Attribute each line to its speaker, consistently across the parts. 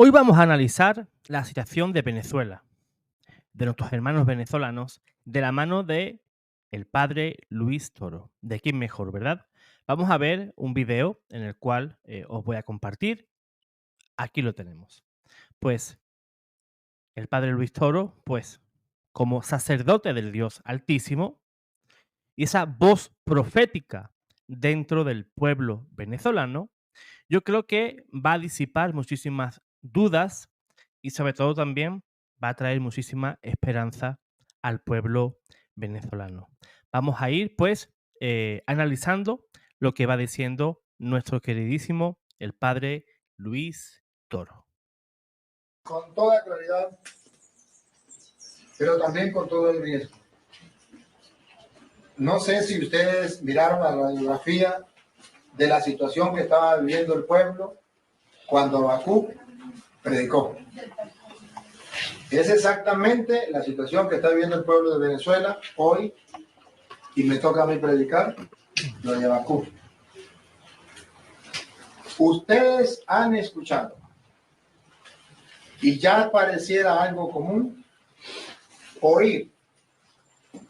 Speaker 1: Hoy vamos a analizar la situación de Venezuela, de nuestros hermanos venezolanos, de la mano de el padre Luis Toro. ¿De quién mejor, verdad? Vamos a ver un video en el cual os voy a compartir. Aquí lo tenemos. Pues el padre Luis Toro, pues como sacerdote del Dios Altísimo y esa voz profética dentro del pueblo venezolano, yo creo que va a disipar muchísimas dudas y sobre todo también va a traer muchísima esperanza al pueblo venezolano. Vamos a ir pues analizando lo que va diciendo nuestro queridísimo el padre Luis Toro.
Speaker 2: Con toda claridad, pero también con todo el riesgo. No sé si ustedes miraron la radiografía de la situación que estaba viviendo el pueblo cuando Habacuc predicó. Es exactamente la situación que está viviendo el pueblo de Venezuela hoy, y me toca a mí predicar lo de Habacuc. Ustedes han escuchado, y ya pareciera algo común, oír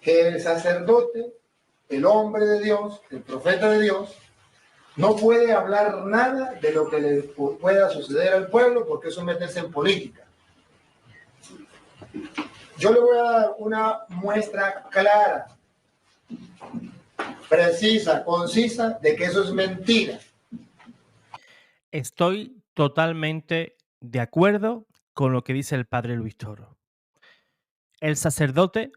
Speaker 2: que el sacerdote, el hombre de Dios, el profeta de Dios, no puede hablar nada de lo que le pueda suceder al pueblo, porque eso es meterse en política. Yo le voy a dar una muestra clara, precisa, concisa, de que eso es mentira.
Speaker 1: Estoy totalmente de acuerdo con lo que dice el padre Luis Toro. El sacerdote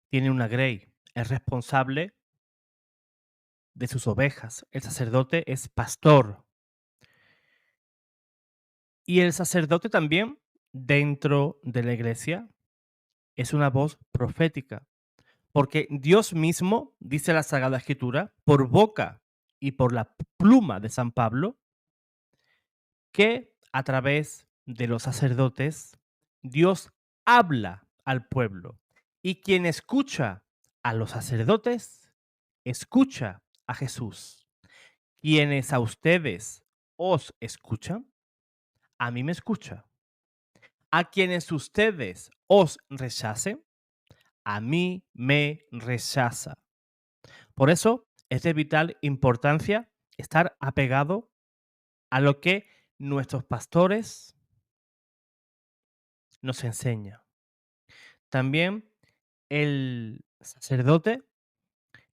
Speaker 1: tiene una grey, es responsable de sus ovejas. El sacerdote es pastor. Y el sacerdote también, dentro de la iglesia, es una voz profética. Porque Dios mismo, dice la Sagrada Escritura, por boca y por la pluma de San Pablo, que a través de los sacerdotes, Dios habla al pueblo. Y quien escucha a los sacerdotes, escucha a Jesús. Quienes a ustedes os escuchan, a mí me escucha. A quienes ustedes os rechacen, a mí me rechaza. Por eso es de vital importancia estar apegado a lo que nuestros pastores nos enseñan. También el sacerdote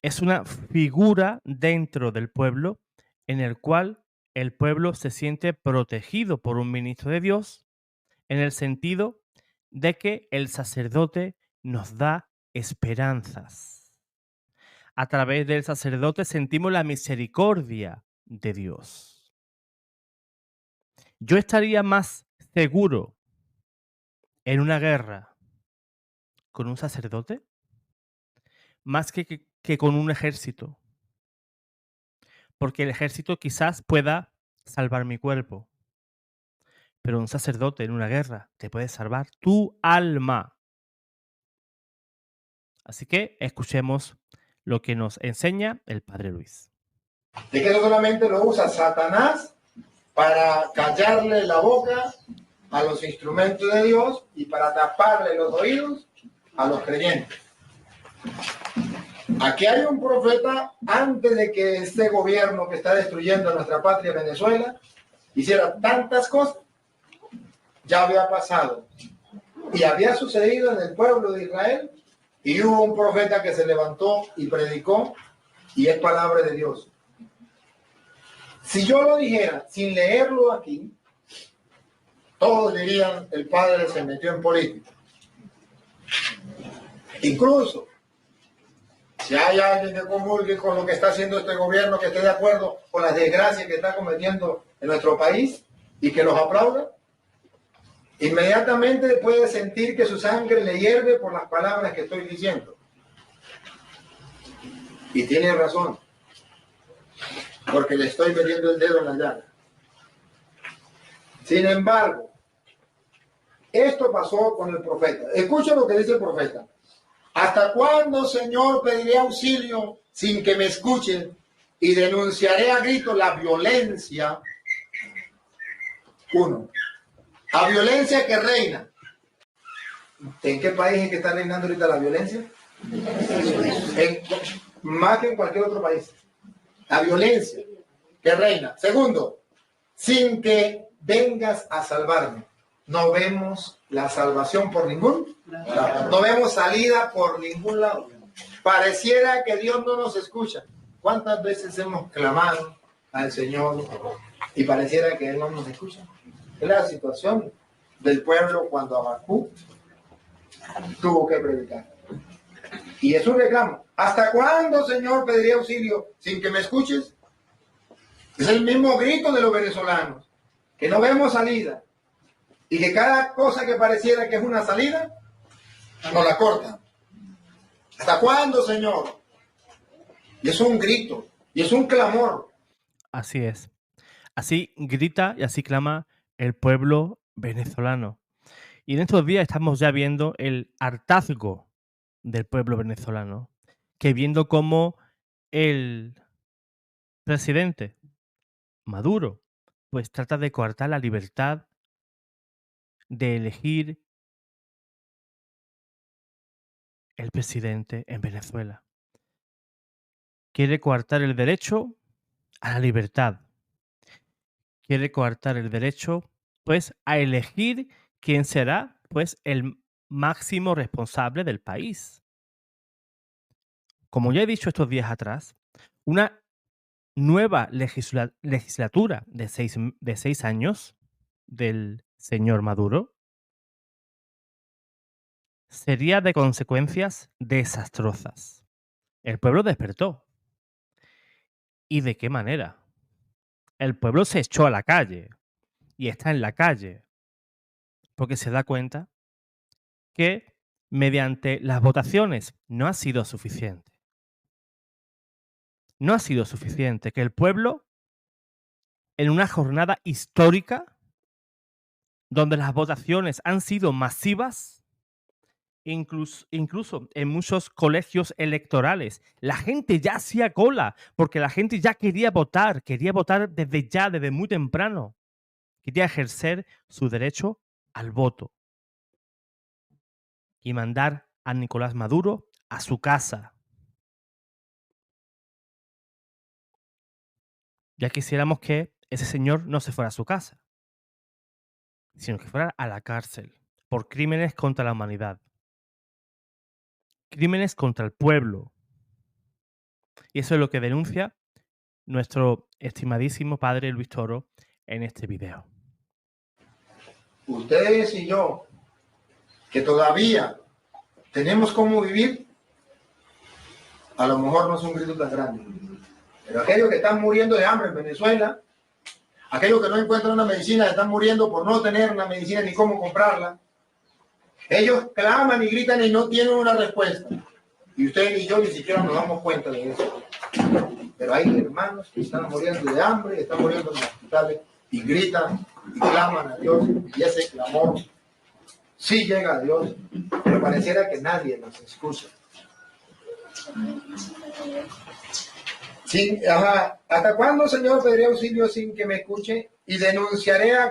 Speaker 1: es una figura dentro del pueblo en el cual el pueblo se siente protegido por un ministro de Dios, en el sentido de que el sacerdote nos da esperanzas. A través del sacerdote sentimos la misericordia de Dios. Yo estaría más seguro en una guerra con un sacerdote más que con un ejército. Porque el ejército quizás pueda salvar mi cuerpo, pero un sacerdote en una guerra te puede salvar tu alma. Así que escuchemos lo que nos enseña el padre Luis.
Speaker 2: De que eso solamente lo usa Satanás para callarle la boca a los instrumentos de Dios y para taparle los oídos a los creyentes. Aquí hay un profeta antes de que este gobierno que está destruyendo nuestra patria Venezuela hiciera tantas cosas. Ya había pasado y había sucedido en el pueblo de Israel, y hubo un profeta que se levantó y predicó, y es palabra de Dios. Si yo lo dijera sin leerlo aquí, todos dirían el padre se metió en política. Incluso si hay alguien que comulgue con lo que está haciendo este gobierno, que esté de acuerdo con las desgracias que está cometiendo en nuestro país y que los aplauda, inmediatamente puede sentir que su sangre le hierve por las palabras que estoy diciendo. Y tiene razón, porque le estoy metiendo el dedo en la llaga. Sin embargo, esto pasó con el profeta. Escucha lo que dice el profeta. ¿Hasta cuándo, Señor, pediré auxilio sin que me escuchen y denunciaré a gritos la violencia Uno, la violencia que reina. ¿En qué país es que está reinando ahorita la violencia? Más que en cualquier otro país. La violencia que reina. Segundo, sin que vengas a salvarme. No vemos la salvación por ningún lado. No vemos salida por ningún lado. Pareciera que Dios no nos escucha. ¿Cuántas veces hemos clamado al Señor y pareciera que Él no nos escucha? Es la situación del pueblo cuando Habacuc tuvo que predicar. Y es un reclamo. ¿Hasta cuándo, Señor, pediré auxilio sin que me escuches? Es el mismo grito de los venezolanos, que no vemos salida y que cada cosa que pareciera que es una salida, nos la cortan. ¿Hasta cuándo, Señor? Y es un grito, y es un clamor.
Speaker 1: Así es. Así grita y así clama el pueblo venezolano. Y en estos días estamos ya viendo el hartazgo del pueblo venezolano, que viendo cómo el presidente Maduro pues trata de coartar la libertad de elegir el presidente en Venezuela. Quiere coartar el derecho a la libertad. Quiere coartar el derecho pues a elegir quién será pues el máximo responsable del país. Como ya he dicho estos días atrás, una nueva legislatura de 6 años del señor Maduro sería de consecuencias desastrosas. El pueblo despertó. ¿Y de qué manera? El pueblo se echó a la calle y está en la calle porque se da cuenta que mediante las votaciones no ha sido suficiente. No ha sido suficiente que el pueblo, en una jornada histórica, donde las votaciones han sido masivas, incluso en muchos colegios electorales, la gente ya hacía cola, porque la gente ya quería votar desde ya, desde muy temprano. Quería ejercer su derecho al voto y mandar a Nicolás Maduro a su casa. Ya quisiéramos que ese señor no se fuera a su casa, sino que fuera a la cárcel por crímenes contra la humanidad, crímenes contra el pueblo. Y eso es lo que denuncia nuestro estimadísimo padre Luis Toro en este video.
Speaker 2: Ustedes y yo, que todavía tenemos cómo vivir, a lo mejor no es un grito tan grande. Pero aquellos que están muriendo de hambre en Venezuela, aquellos que no encuentran una medicina, están muriendo por no tener una medicina ni cómo comprarla, ellos claman y gritan y no tienen una respuesta. Y ustedes y yo ni siquiera nos damos cuenta de eso. Pero hay hermanos que están muriendo de hambre, están muriendo en los hospitales y gritan y claman a Dios. Y ese clamor sí llega a Dios, pero pareciera que nadie nos escucha. ¿Hasta cuándo, Señor, pediré auxilio sin que me escuche? Y denunciaré a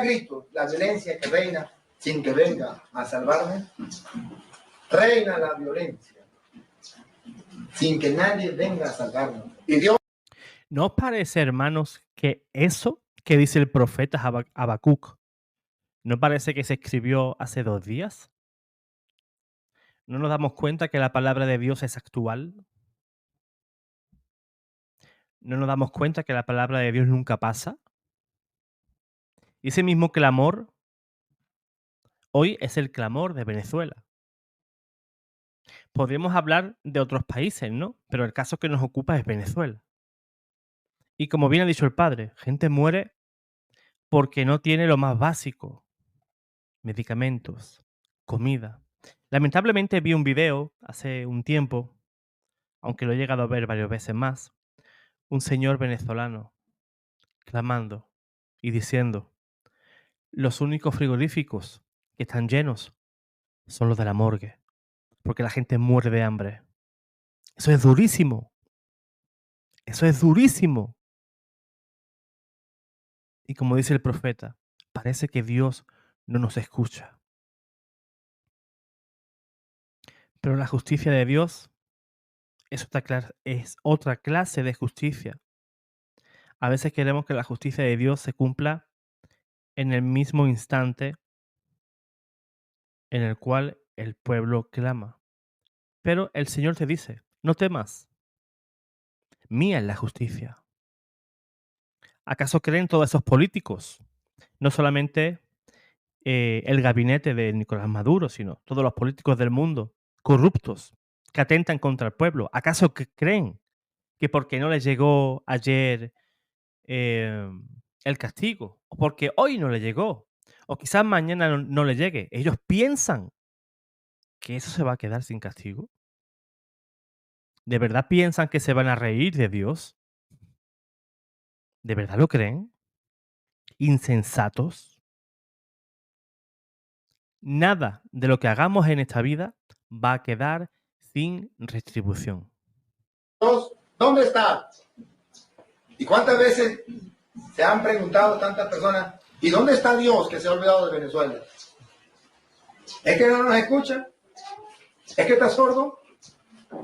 Speaker 2: gritos la violencia que reina sin que venga a salvarme. Reina la violencia sin que nadie venga a salvarme. Y Dios...
Speaker 1: ¿No os parece, hermanos, que eso que dice el profeta Habacuc no parece que se escribió hace 2 días? ¿No nos damos cuenta que la palabra de Dios es actual? ¿No nos damos cuenta que la palabra de Dios nunca pasa? Y ese mismo clamor hoy es el clamor de Venezuela. Podríamos hablar de otros países, ¿no? Pero el caso que nos ocupa es Venezuela. Y como bien ha dicho el padre, gente muere porque no tiene lo más básico: medicamentos, comida. Lamentablemente vi un video hace un tiempo, aunque lo he llegado a ver varias veces más, un señor venezolano clamando y diciendo: los únicos frigoríficos que están llenos son los de la morgue, porque la gente muere de hambre. Eso es durísimo. Eso es durísimo. Y como dice el profeta, parece que Dios no nos escucha. Pero la justicia de Dios es otra clase de justicia. A veces queremos que la justicia de Dios se cumpla en el mismo instante en el cual el pueblo clama. Pero el Señor te dice, no temas, mía es la justicia. ¿Acaso creen todos esos políticos? No solamente el gabinete de Nicolás Maduro, sino todos los políticos del mundo corruptos que atentan contra el pueblo. ¿Acaso creen que porque no les llegó ayer eh, el castigo, o porque hoy no le llegó, o quizás mañana no le llegue, ellos piensan que eso se va a quedar sin castigo? ¿De verdad piensan que se van a reír de Dios? ¿De verdad lo creen? ¿Insensatos? Nada de lo que hagamos en esta vida va a quedar sin retribución.
Speaker 2: Dios, ¿dónde está? ¿Y cuántas veces se han preguntado tantas personas, ¿y dónde está Dios que se ha olvidado de Venezuela? ¿Es que no nos escucha? ¿Es que está sordo?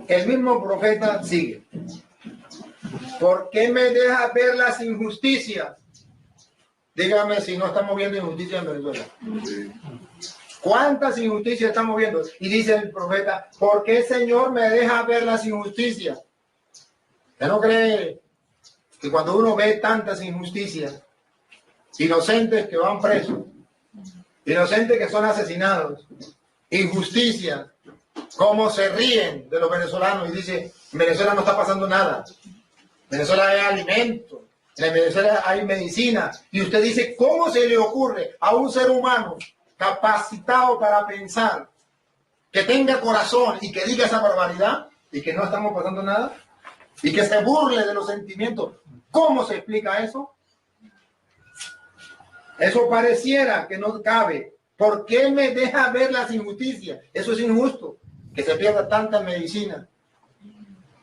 Speaker 2: El mismo profeta sigue. ¿Por qué me deja ver las injusticias? Dígame si no estamos viendo injusticias en Venezuela. ¿Cuántas injusticias estamos viendo? Y dice el profeta, ¿por qué Señor me deja ver las injusticias? ¿Usted no cree que cuando uno ve tantas injusticias, inocentes que van presos, inocentes que son asesinados, injusticias, cómo se ríen de los venezolanos y dice, en Venezuela no está pasando nada, en Venezuela hay alimento, en Venezuela hay medicina, y usted dice, ¿cómo se le ocurre a un ser humano capacitado para pensar, que tenga corazón y que diga esa barbaridad, y que no estamos pasando nada, y que se burle de los sentimientos? ¿Cómo se explica eso? Eso pareciera que no cabe. ¿Por qué me deja ver las injusticias? Eso es injusto, que se pierda tanta medicina,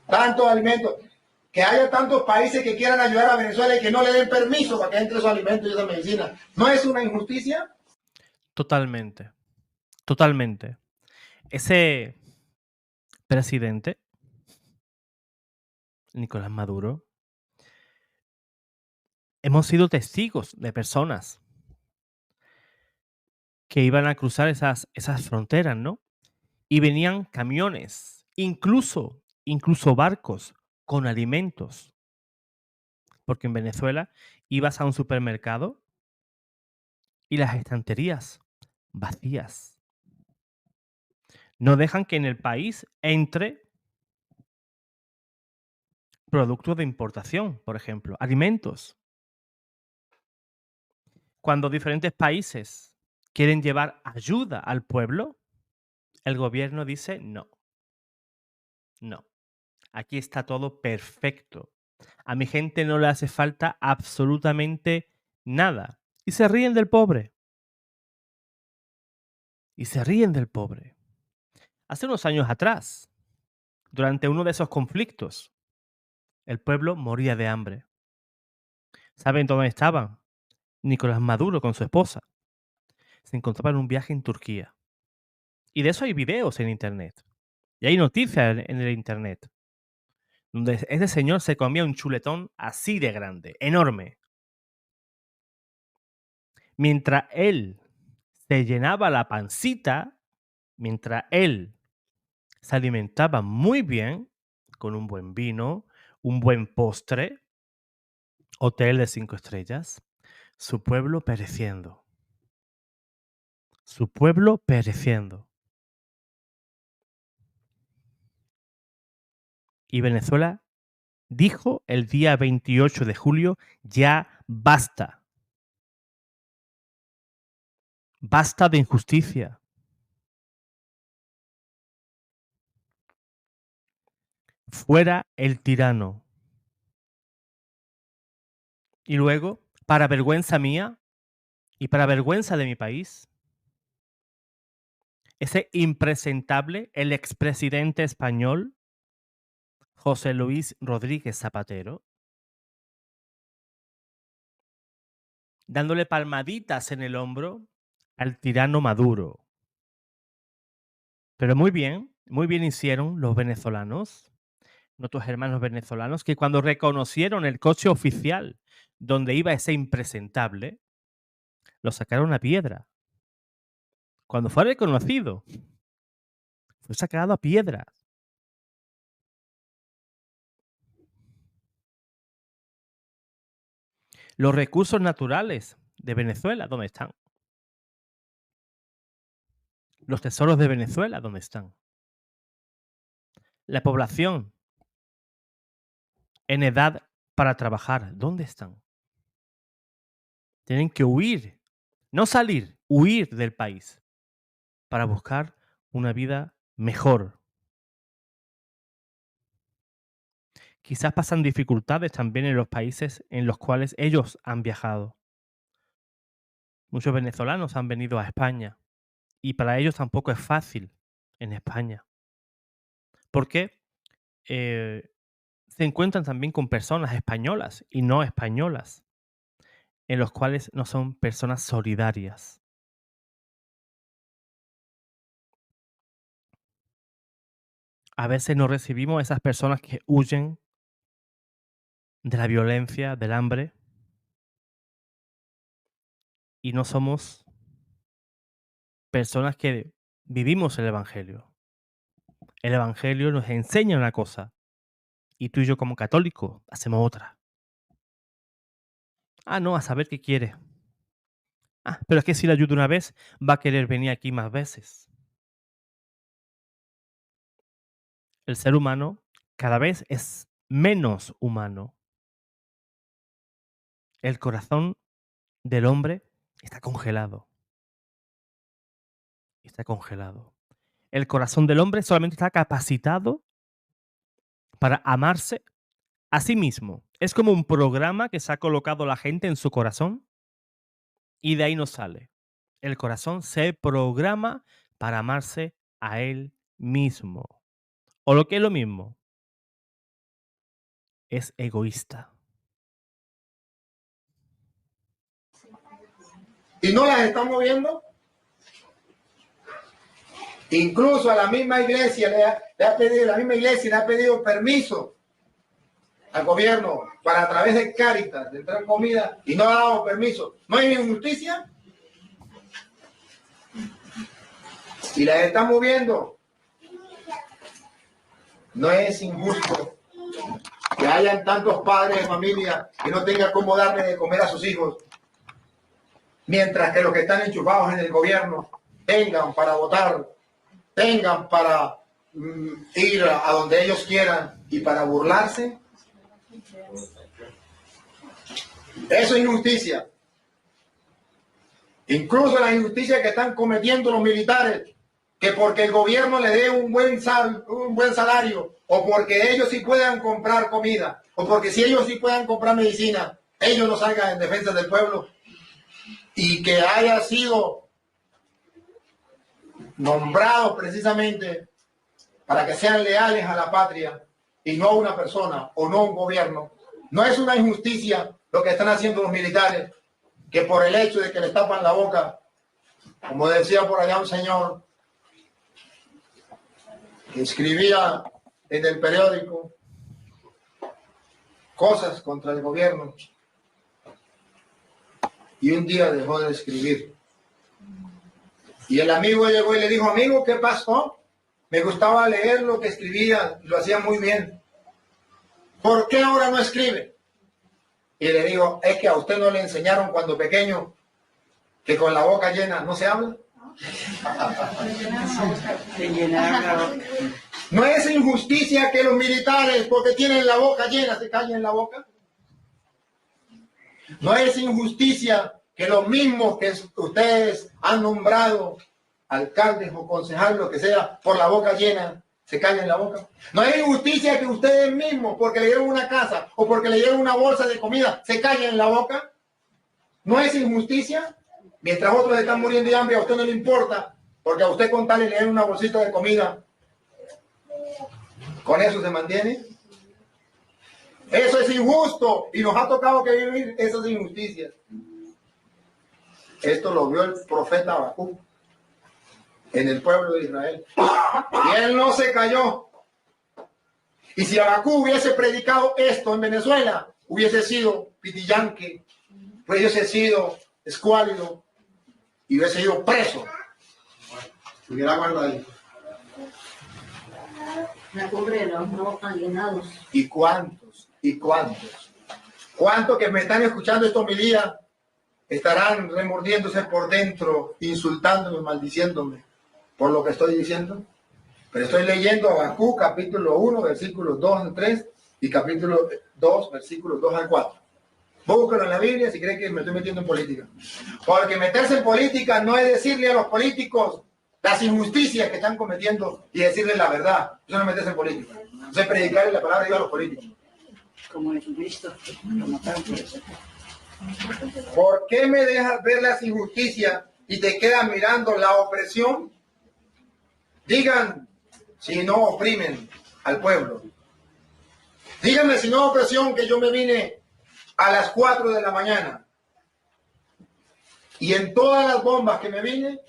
Speaker 2: tantos alimentos, que haya tantos países que quieran ayudar a Venezuela y que no le den permiso para que entre esos alimentos y esa medicina. ¿No es una injusticia?
Speaker 1: Totalmente, totalmente. Ese presidente, Nicolás Maduro, hemos sido testigos de personas que iban a cruzar esas fronteras, ¿no? Y venían camiones, incluso barcos con alimentos. Porque en Venezuela ibas a un supermercado y las estanterías vacías. No dejan que en el país entre productos de importación, por ejemplo, alimentos. Cuando diferentes países quieren llevar ayuda al pueblo, el gobierno dice no, no. Aquí está todo perfecto. A mi gente no le hace falta absolutamente nada. Y se ríen del pobre. Y se ríen del pobre. Hace unos años atrás, durante uno de esos conflictos, el pueblo moría de hambre. ¿Saben dónde estaban? Nicolás Maduro con su esposa. Se encontraba en un viaje en Turquía. Y de eso hay videos en internet. Y hay noticias en el internet. Donde ese señor se comía un chuletón así de grande, enorme. Mientras él se llenaba la pancita, mientras él se alimentaba muy bien, con un buen vino, un buen postre, hotel de 5 estrellas, su pueblo pereciendo. Su pueblo pereciendo. Y Venezuela dijo el día 28 de julio, ya basta. Basta de injusticia. Fuera el tirano. Y luego, para vergüenza mía y para vergüenza de mi país, ese impresentable, el expresidente español, José Luis Rodríguez Zapatero, dándole palmaditas en el hombro al tirano Maduro. Pero muy bien hicieron los venezolanos, nuestros hermanos venezolanos, que cuando reconocieron el coche oficial donde iba ese impresentable, lo sacaron a piedra. Cuando fue reconocido, fue sacado a piedra. Los recursos naturales de Venezuela, ¿dónde están? Los tesoros de Venezuela, ¿dónde están? La población en edad para trabajar, ¿dónde están? Tienen que huir, no salir, huir del país para buscar una vida mejor. Quizás pasan dificultades también en los países en los cuales ellos han viajado. Muchos venezolanos han venido a España y para ellos tampoco es fácil en España. Porque se encuentran también con personas españolas y no españolas, en los cuales no son personas solidarias. A veces no recibimos a esas personas que huyen de la violencia, del hambre, y no somos personas que vivimos el Evangelio. El Evangelio nos enseña una cosa, y tú y yo como católicos hacemos otra. Ah, no, a saber qué quiere. Ah, pero es que si le ayudo una vez, va a querer venir aquí más veces. El ser humano cada vez es menos humano. El corazón del hombre está congelado. Está congelado. El corazón del hombre solamente está capacitado para amarse a sí mismo. Es como un programa que se ha colocado la gente en su corazón y de ahí no sale. El corazón se programa para amarse a él mismo. O lo que es lo mismo, es egoísta.
Speaker 2: Y no las estamos viendo. Incluso a la misma iglesia la misma iglesia le ha pedido permiso al gobierno para a través de Cáritas de entrar comida y no ha dado permiso. ¿No hay injusticia? Y las estamos viendo. No es injusto que hayan tantos padres de familia que no tengan cómo darle de comer a sus hijos, mientras que los que están enchufados en el gobierno tengan para votar, tengan para ir a donde ellos quieran y para burlarse. Eso es injusticia. Incluso la injusticia que están cometiendo los militares, que porque el gobierno le dé un buen salario, o porque ellos sí puedan comprar comida, o porque si ellos sí puedan comprar medicina, ellos no salgan en defensa del pueblo, y que haya sido nombrados precisamente para que sean leales a la patria y no a una persona o no a un gobierno. No es una injusticia lo que están haciendo los militares, que por el hecho de que les tapan la boca, como decía por allá un señor que escribía en el periódico cosas contra el gobierno y un día dejó de escribir. Y el amigo llegó y le dijo: amigo, ¿qué pasó? Me gustaba leer lo que escribía, lo hacía muy bien. ¿Por qué ahora no escribe? Y le digo: es que a usted no le enseñaron cuando pequeño que con la boca llena no se habla. ¿No es injusticia que los militares, porque tienen la boca llena, se callen la boca? ¿No es injusticia que los mismos que ustedes han nombrado, alcaldes o concejales, lo que sea, por la boca llena, se callen la boca? ¿No es injusticia que ustedes mismos, porque le dieron una casa o porque le dieron una bolsa de comida, se callen la boca? ¿No es injusticia? Mientras otros están muriendo de hambre, a usted no le importa, porque a usted con tal y le den una bolsita de comida, con eso se mantiene. Eso es injusto y nos ha tocado que vivir esas injusticias. Esto lo vio el profeta Habacuc en el pueblo de Israel. Y él no se cayó. Y si Habacuc hubiese predicado esto en Venezuela, hubiese sido pitillanque, hubiese sido escuálido y hubiese sido preso. Hubiera guardado ahí.
Speaker 3: La cumbre de los no alienados.
Speaker 2: ¿Y cuántos? ¿Y cuántos? ¿Cuántos que me están escuchando esta homilía estarán remordiéndose por dentro, insultándome, maldiciéndome por lo que estoy diciendo? Pero estoy leyendo Habacuc, capítulo 1, versículos 2 al 3 y capítulo 2, versículos 2 al 4. Búscalo en la Biblia si creen que me estoy metiendo en política. Porque meterse en política no es decirle a los políticos las injusticias que están cometiendo y decirles la verdad. Eso no es meterse en política. Eso es predicarle la palabra de Dios a los políticos.
Speaker 3: Como Jesucristo, lo mataron por eso.
Speaker 2: ¿Por qué me dejas ver las injusticias y te quedas mirando la opresión? Digan si no oprimen al pueblo. Díganme si no opresión que yo me vine a las 4 de la mañana y en todas las bombas que me vine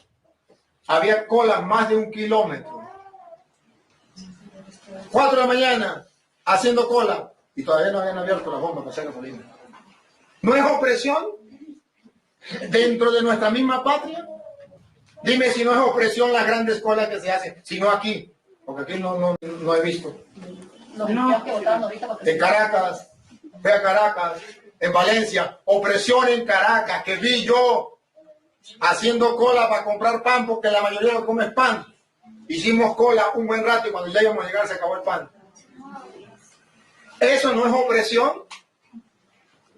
Speaker 2: había cola más de 1 kilómetro. 4 de la mañana haciendo cola y todavía no habían abierto las bombas para hacer gasolina. ¿No es opresión dentro de nuestra misma patria? Dime si no es opresión las grandes colas que se hacen, sino aquí, porque aquí no he visto.
Speaker 3: No.
Speaker 2: En Caracas, fui a Caracas, en Valencia, opresión en Caracas, que vi yo haciendo cola para comprar pan, porque la mayoría lo come pan. Hicimos cola un buen rato y cuando ya íbamos a llegar se acabó el pan. ¿Eso no es opresión?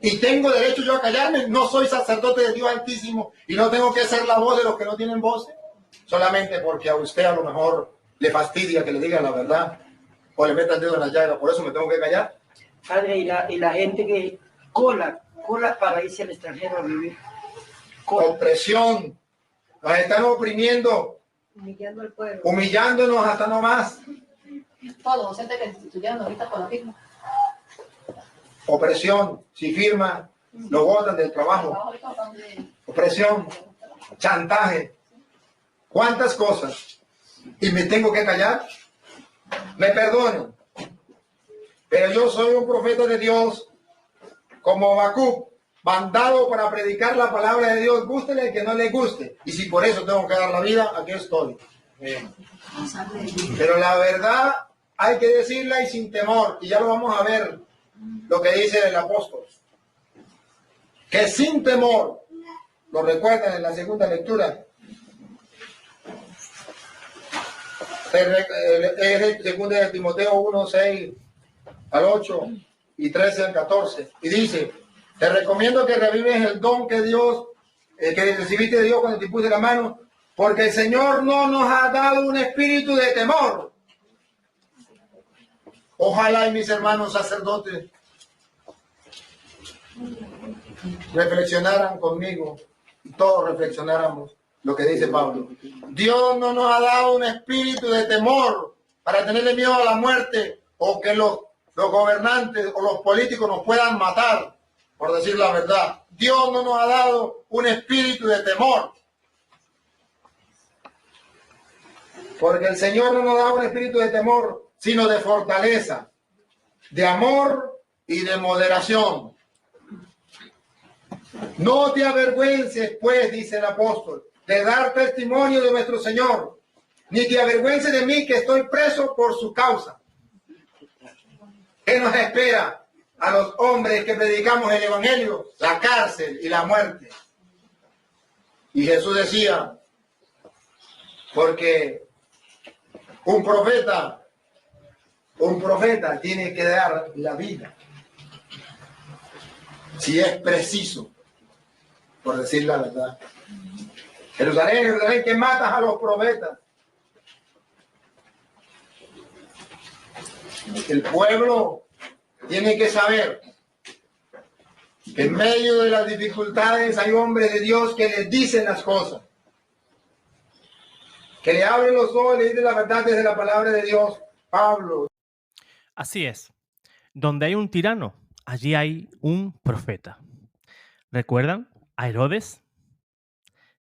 Speaker 2: ¿Y tengo derecho yo a callarme? No soy sacerdote de Dios Altísimo y no tengo que ser la voz de los que no tienen voz. Solamente porque a usted a lo mejor le fastidia que le diga la verdad o le meta el dedo en la llaga. Por eso me tengo que callar.
Speaker 4: Padre, y la gente que cola para irse al extranjero a vivir.
Speaker 2: Opresión. Nos están oprimiendo,
Speaker 3: Humillando al pueblo.
Speaker 2: humillándonos hasta no más.
Speaker 3: Todos los docentes que estudiaron ahorita con la firma.
Speaker 2: Opresión. Si firma, lo botan del trabajo. Opresión. Chantaje. ¿Cuántas cosas? ¿Y me tengo que callar? Me perdonen. Pero yo soy un profeta de Dios, como Habacuc, mandado para predicar la palabra de Dios, gústele que no le guste. Y si por eso tengo que dar la vida, aquí estoy. Pero la verdad hay que decirla y sin temor. Y ya lo vamos a ver, lo que dice el apóstol. Que sin temor, lo recuerdan en la segunda lectura, es segunda de Timoteo 1, 6 al 8 y 13 al 14. Y dice, te recomiendo que revives el don que Dios, que recibiste de Dios cuando te puse la mano, porque el Señor no nos ha dado un espíritu de temor. Ojalá y mis hermanos sacerdotes reflexionaran conmigo y todos reflexionáramos lo que dice Pablo. Dios no nos ha dado un espíritu de temor para tenerle miedo a la muerte o que los gobernantes o los políticos nos puedan matar, por decir la verdad. Dios no nos ha dado un espíritu de temor. Porque el Señor no nos da un espíritu de temor, sino de fortaleza, de amor y de moderación. No te avergüences, pues, dice el apóstol, de dar testimonio de nuestro Señor, ni te avergüences de mí que estoy preso por su causa. ¿Qué nos espera a los hombres que predicamos el Evangelio? La cárcel y la muerte. Y Jesús decía, porque un profeta tiene que dar la vida, si es preciso, por decir la verdad. Jerusalén, Jerusalén, que matas a los profetas. El pueblo tiene que saber que en medio de las dificultades hay hombres de Dios que les dicen las cosas, que le abren los ojos y le dicen la verdad desde la palabra de Dios. Pablo.
Speaker 1: Así es. Donde hay un tirano, allí hay un profeta. ¿Recuerdan a Herodes?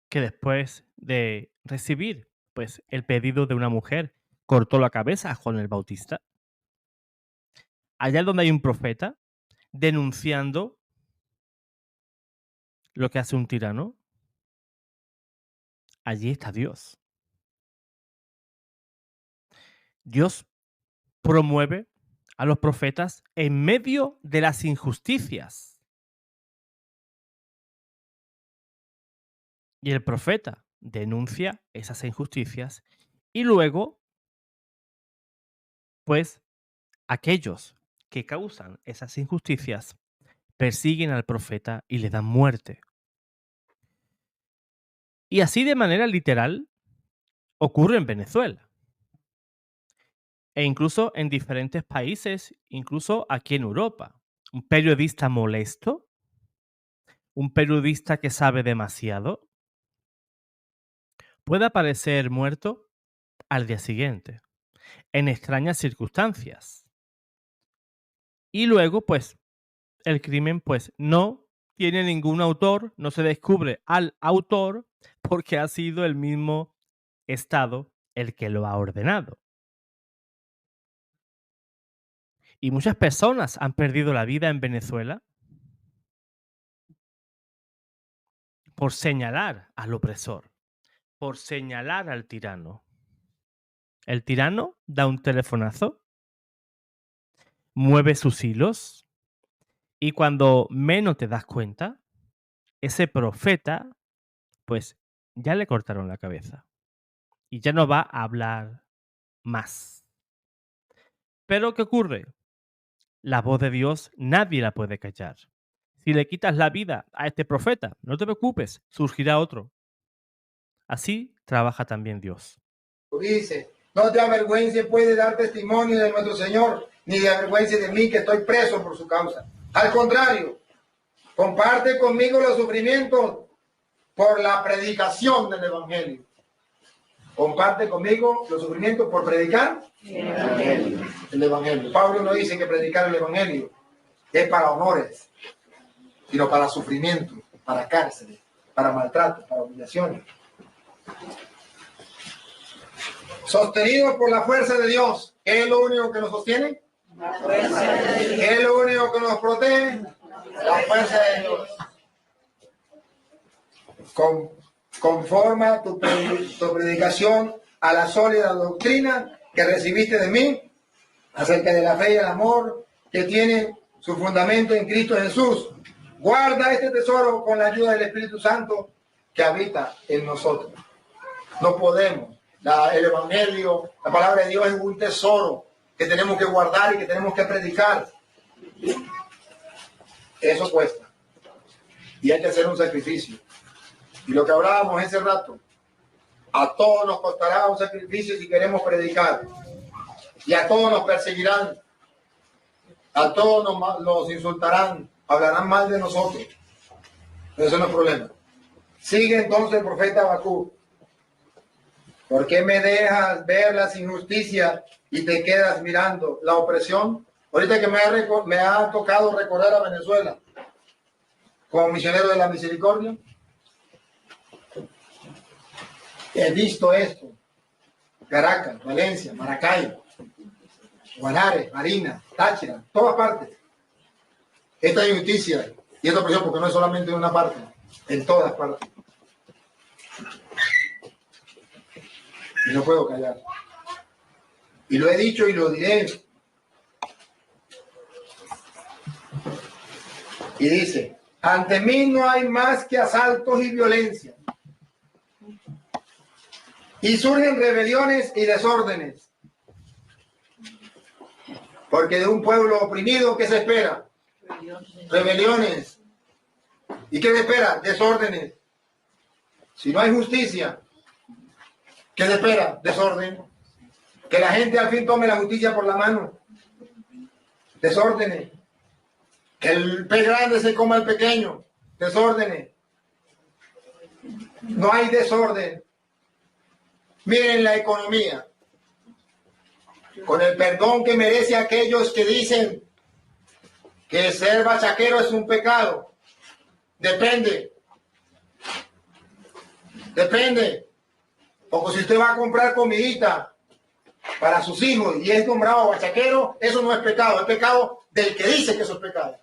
Speaker 1: que después de recibir pues, el pedido de una mujer, cortó la cabeza a Juan el Bautista. Allá donde hay un profeta denunciando lo que hace un tirano, allí está Dios. Dios promueve a los profetas en medio de las injusticias. Y el profeta denuncia esas injusticias y luego, pues, aquellos que causan esas injusticias persiguen al profeta y le dan muerte. Y así de manera literal ocurre en Venezuela. E incluso en diferentes países, incluso aquí en Europa. Un periodista molesto, un periodista que sabe demasiado, puede aparecer muerto al día siguiente, en extrañas circunstancias. Y luego, pues, el crimen, pues, no tiene ningún autor, no se descubre al autor porque ha sido el mismo Estado el que lo ha ordenado. Y muchas personas han perdido la vida en Venezuela por señalar al opresor, por señalar al tirano. El tirano da un telefonazo, mueve sus hilos y cuando menos te das cuenta, ese profeta, pues ya le cortaron la cabeza y ya no va a hablar más. Pero ¿qué ocurre? La voz de Dios nadie la puede callar. Si le quitas la vida a este profeta, no te preocupes, surgirá otro. Así trabaja también Dios.
Speaker 2: Dice, no te avergüences pues de dar testimonio de nuestro Señor, ni de avergüences de mí que estoy preso por su causa. Al contrario, comparte conmigo los sufrimientos por la predicación del Evangelio. Comparte conmigo los sufrimientos por predicar el Evangelio. Pablo no dice que predicar el Evangelio es para honores, sino para sufrimiento, para cárceles, para maltrato, para humillaciones. Sostenidos por la fuerza de Dios. ¿Qué es lo único que nos sostiene?
Speaker 3: La fuerza de Dios.
Speaker 2: ¿Qué es lo único que nos protege? La fuerza de Dios. Conforma tu predicación a la sólida doctrina que recibiste de mí acerca de la fe y el amor que tiene su fundamento en Cristo Jesús. Guarda este tesoro con la ayuda del Espíritu Santo que habita en nosotros. No podemos. El Evangelio, la palabra de Dios es un tesoro que tenemos que guardar y que tenemos que predicar. Eso cuesta. Y hay que hacer un sacrificio. Y lo que hablábamos ese rato, a todos nos costará un sacrificio si queremos predicar. Y a todos nos perseguirán. A todos nos insultarán. Hablarán mal de nosotros. Pero eso no es problema. Sigue entonces el profeta Habacuc. ¿Por qué me dejas ver las injusticias y te quedas mirando la opresión? Ahorita que me ha tocado recorrer a Venezuela como misionero de la misericordia, he visto esto. Caracas, Valencia, Maracay, Guanare, Marina, Táchira, todas partes. Esta injusticia y esta opresión, porque no es solamente en una parte, en todas partes. Y no puedo callar. Y lo he dicho y lo diré. Y dice, ante mí no hay más que asaltos y violencia. Y surgen rebeliones y desórdenes. Porque de un pueblo oprimido, ¿qué se espera? Rebeliones. ¿Y qué se espera? Desórdenes. Si no hay justicia, ¿qué se espera? Desorden. Que la gente al fin tome la justicia por la mano. Desórdenes. Que el pez grande se coma al pequeño. Desórdenes. No hay desorden. Miren la economía. Con el perdón que merece a aquellos que dicen que ser bachaquero es un pecado. Depende. Depende. Porque si usted va a comprar comidita para sus hijos y es nombrado bachaquero, eso no es pecado. Es pecado del que dice que eso es pecado.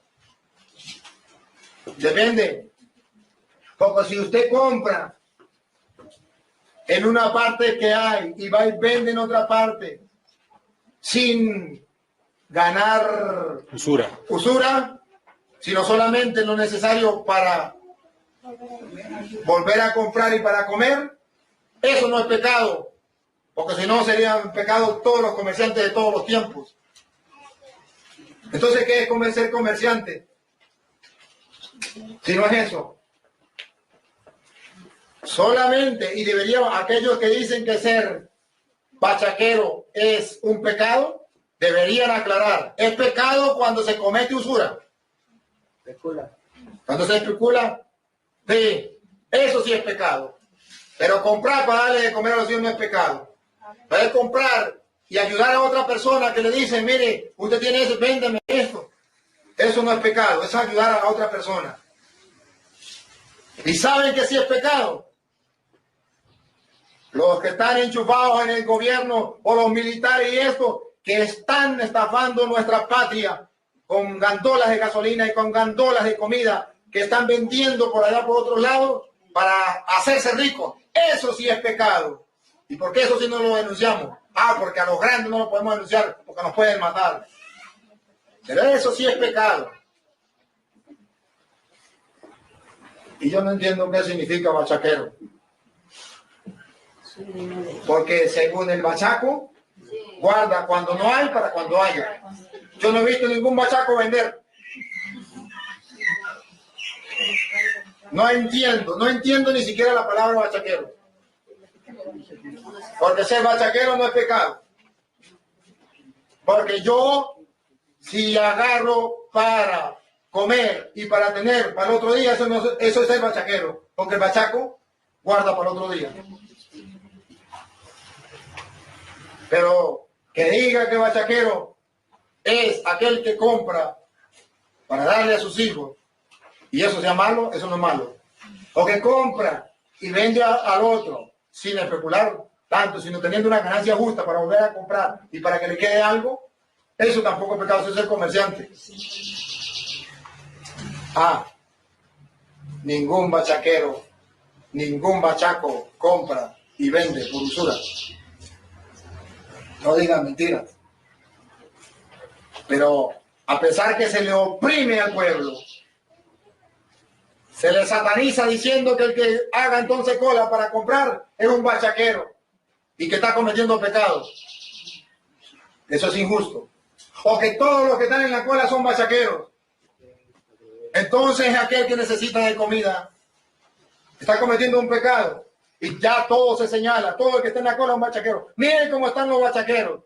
Speaker 2: Depende. Porque si usted compra en una parte que hay y va y vende en otra parte sin ganar usura, sino solamente lo necesario para volver a comprar y para comer, eso no es pecado, porque si no serían pecados todos los comerciantes de todos los tiempos. Entonces, ¿qué es ser comerciante? Si no es eso. Solamente, y debería, aquellos que dicen que ser bachaquero es un pecado, deberían aclarar, es pecado cuando se comete usura.
Speaker 4: Especula.
Speaker 2: Cuando se especula, sí, eso sí es pecado. Pero comprar para darle de comer a los hijos no es pecado. Puede comprar y ayudar a otra persona que le dice, mire, usted tiene eso, véndeme esto. Eso no es pecado, es ayudar a otra persona. ¿Y saben que sí es pecado? Los que están enchufados en el gobierno o los militares y esto, que están estafando nuestra patria con gandolas de gasolina y con gandolas de comida que están vendiendo por allá por otro lado para hacerse ricos. Eso sí es pecado. ¿Y por qué eso sí no lo denunciamos? Ah, porque a los grandes no lo podemos denunciar porque nos pueden matar. Pero eso sí es pecado. Y yo no entiendo qué significa bachaquero. Porque según el bachaco, guarda cuando no hay para cuando haya. Yo no he visto ningún bachaco vender. No entiendo ni siquiera la palabra bachaquero. Porque ser bachaquero no es pecado. Porque yo, si agarro para comer y para tener para el otro día, eso es ser bachaquero. Porque el bachaco guarda para el otro día. Pero que diga que bachaquero es aquel que compra para darle a sus hijos y eso sea malo, eso no es malo. O que compra y vende al otro sin especular tanto, sino teniendo una ganancia justa para volver a comprar y para que le quede algo, eso tampoco es pecado, eso es ser comerciante. Ningún bachaquero, ningún bachaco compra y vende por usura. No digan mentiras. Pero a pesar que se le oprime al pueblo, se le sataniza diciendo que el que haga entonces cola para comprar es un bachaquero y que está cometiendo pecados. Eso es injusto. O que todos los que están en la cola son bachaqueros. Entonces aquel que necesita de comida está cometiendo un pecado. Y ya todo se señala, todo el que está en la cola es un bachaquero. Miren cómo están los bachaqueros.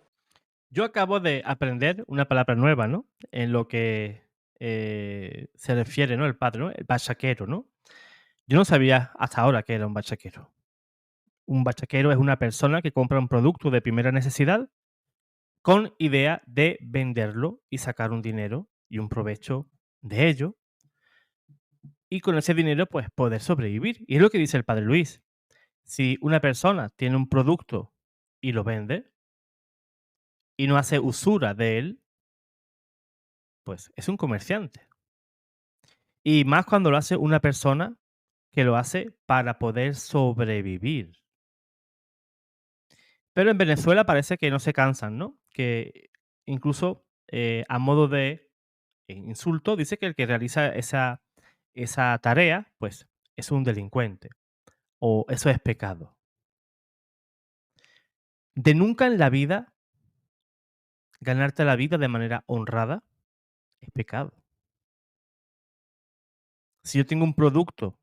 Speaker 1: Yo acabo de aprender una palabra nueva, ¿no? En lo que se refiere, ¿no? El padre, ¿no? El bachaquero, ¿no? Yo no sabía hasta ahora que era un bachaquero. Un bachaquero es una persona que compra un producto de primera necesidad con idea de venderlo y sacar un dinero y un provecho de ello. Y con ese dinero, pues, poder sobrevivir. Y es lo que dice el padre Luis. Si una persona tiene un producto y lo vende y no hace usura de él, pues es un comerciante. Y más cuando lo hace una persona que lo hace para poder sobrevivir. Pero en Venezuela parece que no se cansan, ¿no? Que incluso a modo de insulto dice que el que realiza esa tarea, pues es un delincuente o eso es pecado. De nunca en la vida ganarte la vida de manera honrada es pecado. Si yo tengo un producto,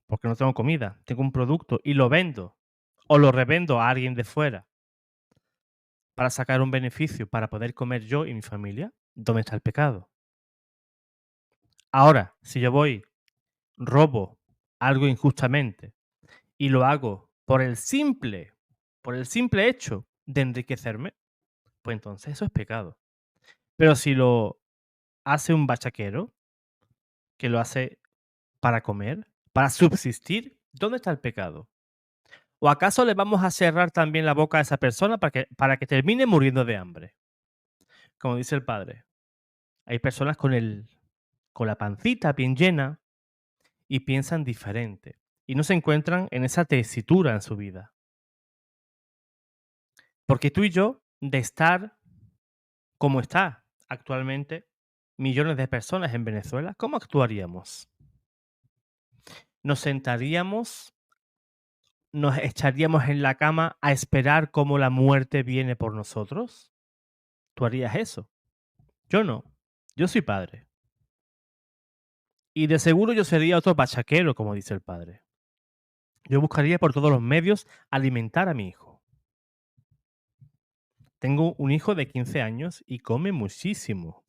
Speaker 1: porque no tengo comida, tengo un producto y lo vendo o lo revendo a alguien de fuera para sacar un beneficio para poder comer yo y mi familia, ¿dónde está el pecado? Ahora, si yo voy, robo algo injustamente y lo hago por el simple hecho de enriquecerme, pues entonces eso es pecado. Pero si lo hace un bachaquero, que lo hace para comer, para subsistir, ¿dónde está el pecado? ¿O acaso le vamos a cerrar también la boca a esa persona para que termine muriendo de hambre? Como dice el padre, hay personas con la pancita bien llena y piensan diferente y no se encuentran en esa tesitura en su vida. Porque tú y yo, de estar como está actualmente millones de personas en Venezuela, ¿cómo actuaríamos? ¿Nos sentaríamos, nos echaríamos en la cama a esperar cómo la muerte viene por nosotros? ¿Tú harías eso? Yo no. Yo soy padre. Y de seguro yo sería otro bachaquero, como dice el padre. Yo buscaría por todos los medios alimentar a mi hijo. Tengo un hijo de 15 años y come muchísimo.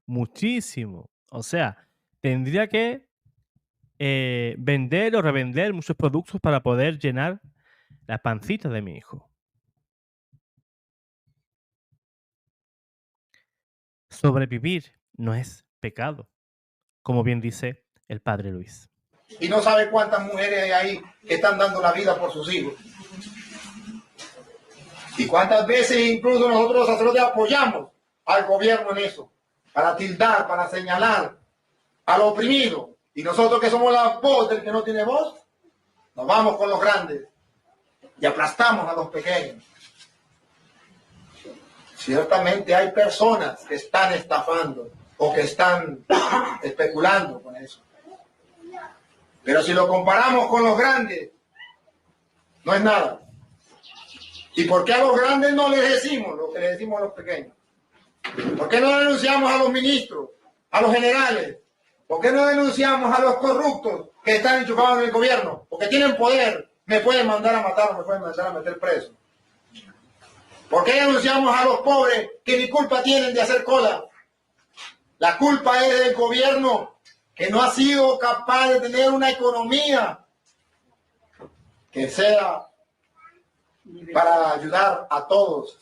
Speaker 1: Muchísimo. O sea, tendría que vender o revender muchos productos para poder llenar la pancita de mi hijo. Sobrevivir no es pecado, como bien dice el padre Luis.
Speaker 2: Y no sabe cuántas mujeres hay ahí que están dando la vida por sus hijos. Y cuántas veces incluso nosotros los sacerdotes apoyamos al gobierno en eso, para tildar, para señalar al oprimido. Y nosotros que somos la voz del que no tiene voz, nos vamos con los grandes y aplastamos a los pequeños. Ciertamente hay personas que están estafando o que están especulando con eso. Pero si lo comparamos con los grandes, no es nada. ¿Y por qué a los grandes no les decimos lo que les decimos a los pequeños? ¿Por qué no denunciamos a los ministros, a los generales? ¿Por qué no denunciamos a los corruptos que están enchufados en el gobierno? Porque tienen poder, me pueden mandar a matar o me pueden mandar a meter preso. ¿Por qué denunciamos a los pobres que ni culpa tienen de hacer cola? La culpa es del gobierno que no ha sido capaz de tener una economía que sea para ayudar a todos.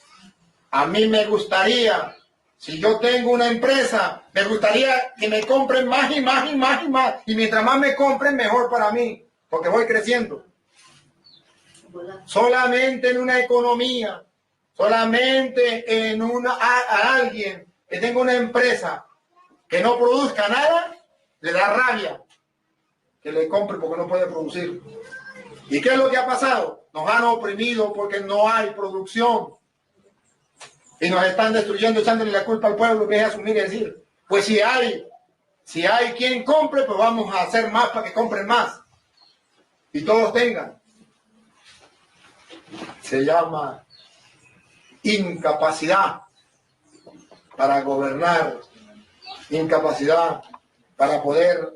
Speaker 2: A mí me gustaría, si yo tengo una empresa, me gustaría que me compren más y más y más y más. Y mientras más me compren, mejor para mí, porque voy creciendo. Solamente en una economía, solamente en a alguien que tenga una empresa que no produzca nada, le da rabia que le compre porque no puede producir. ¿Y qué es lo que ha pasado? Nos han oprimido porque no hay producción. Y nos están destruyendo, echándole la culpa al pueblo, que es asumir y decir, pues si hay quien compre, pues vamos a hacer más para que compren más. Y todos tengan. Se llama incapacidad para gobernar, incapacidad para poder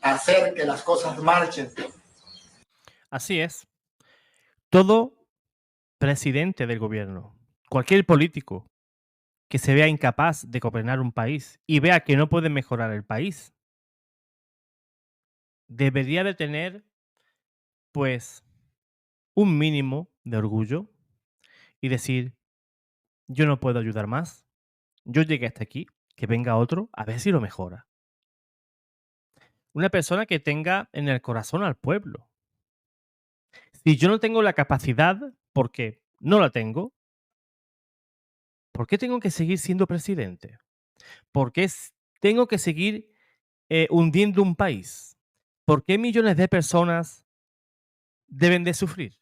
Speaker 2: hacer que las cosas marchen.
Speaker 1: Así es. Todo presidente del gobierno, cualquier político que se vea incapaz de gobernar un país y vea que no puede mejorar el país, debería de tener, pues, un mínimo de orgullo y decir, yo no puedo ayudar más, yo llegué hasta aquí, que venga otro a ver si lo mejora. Una persona que tenga en el corazón al pueblo. Si yo no tengo la capacidad, porque no la tengo, ¿por qué tengo que seguir siendo presidente? ¿Por qué tengo que seguir hundiendo un país? ¿Por qué millones de personas deben de sufrir?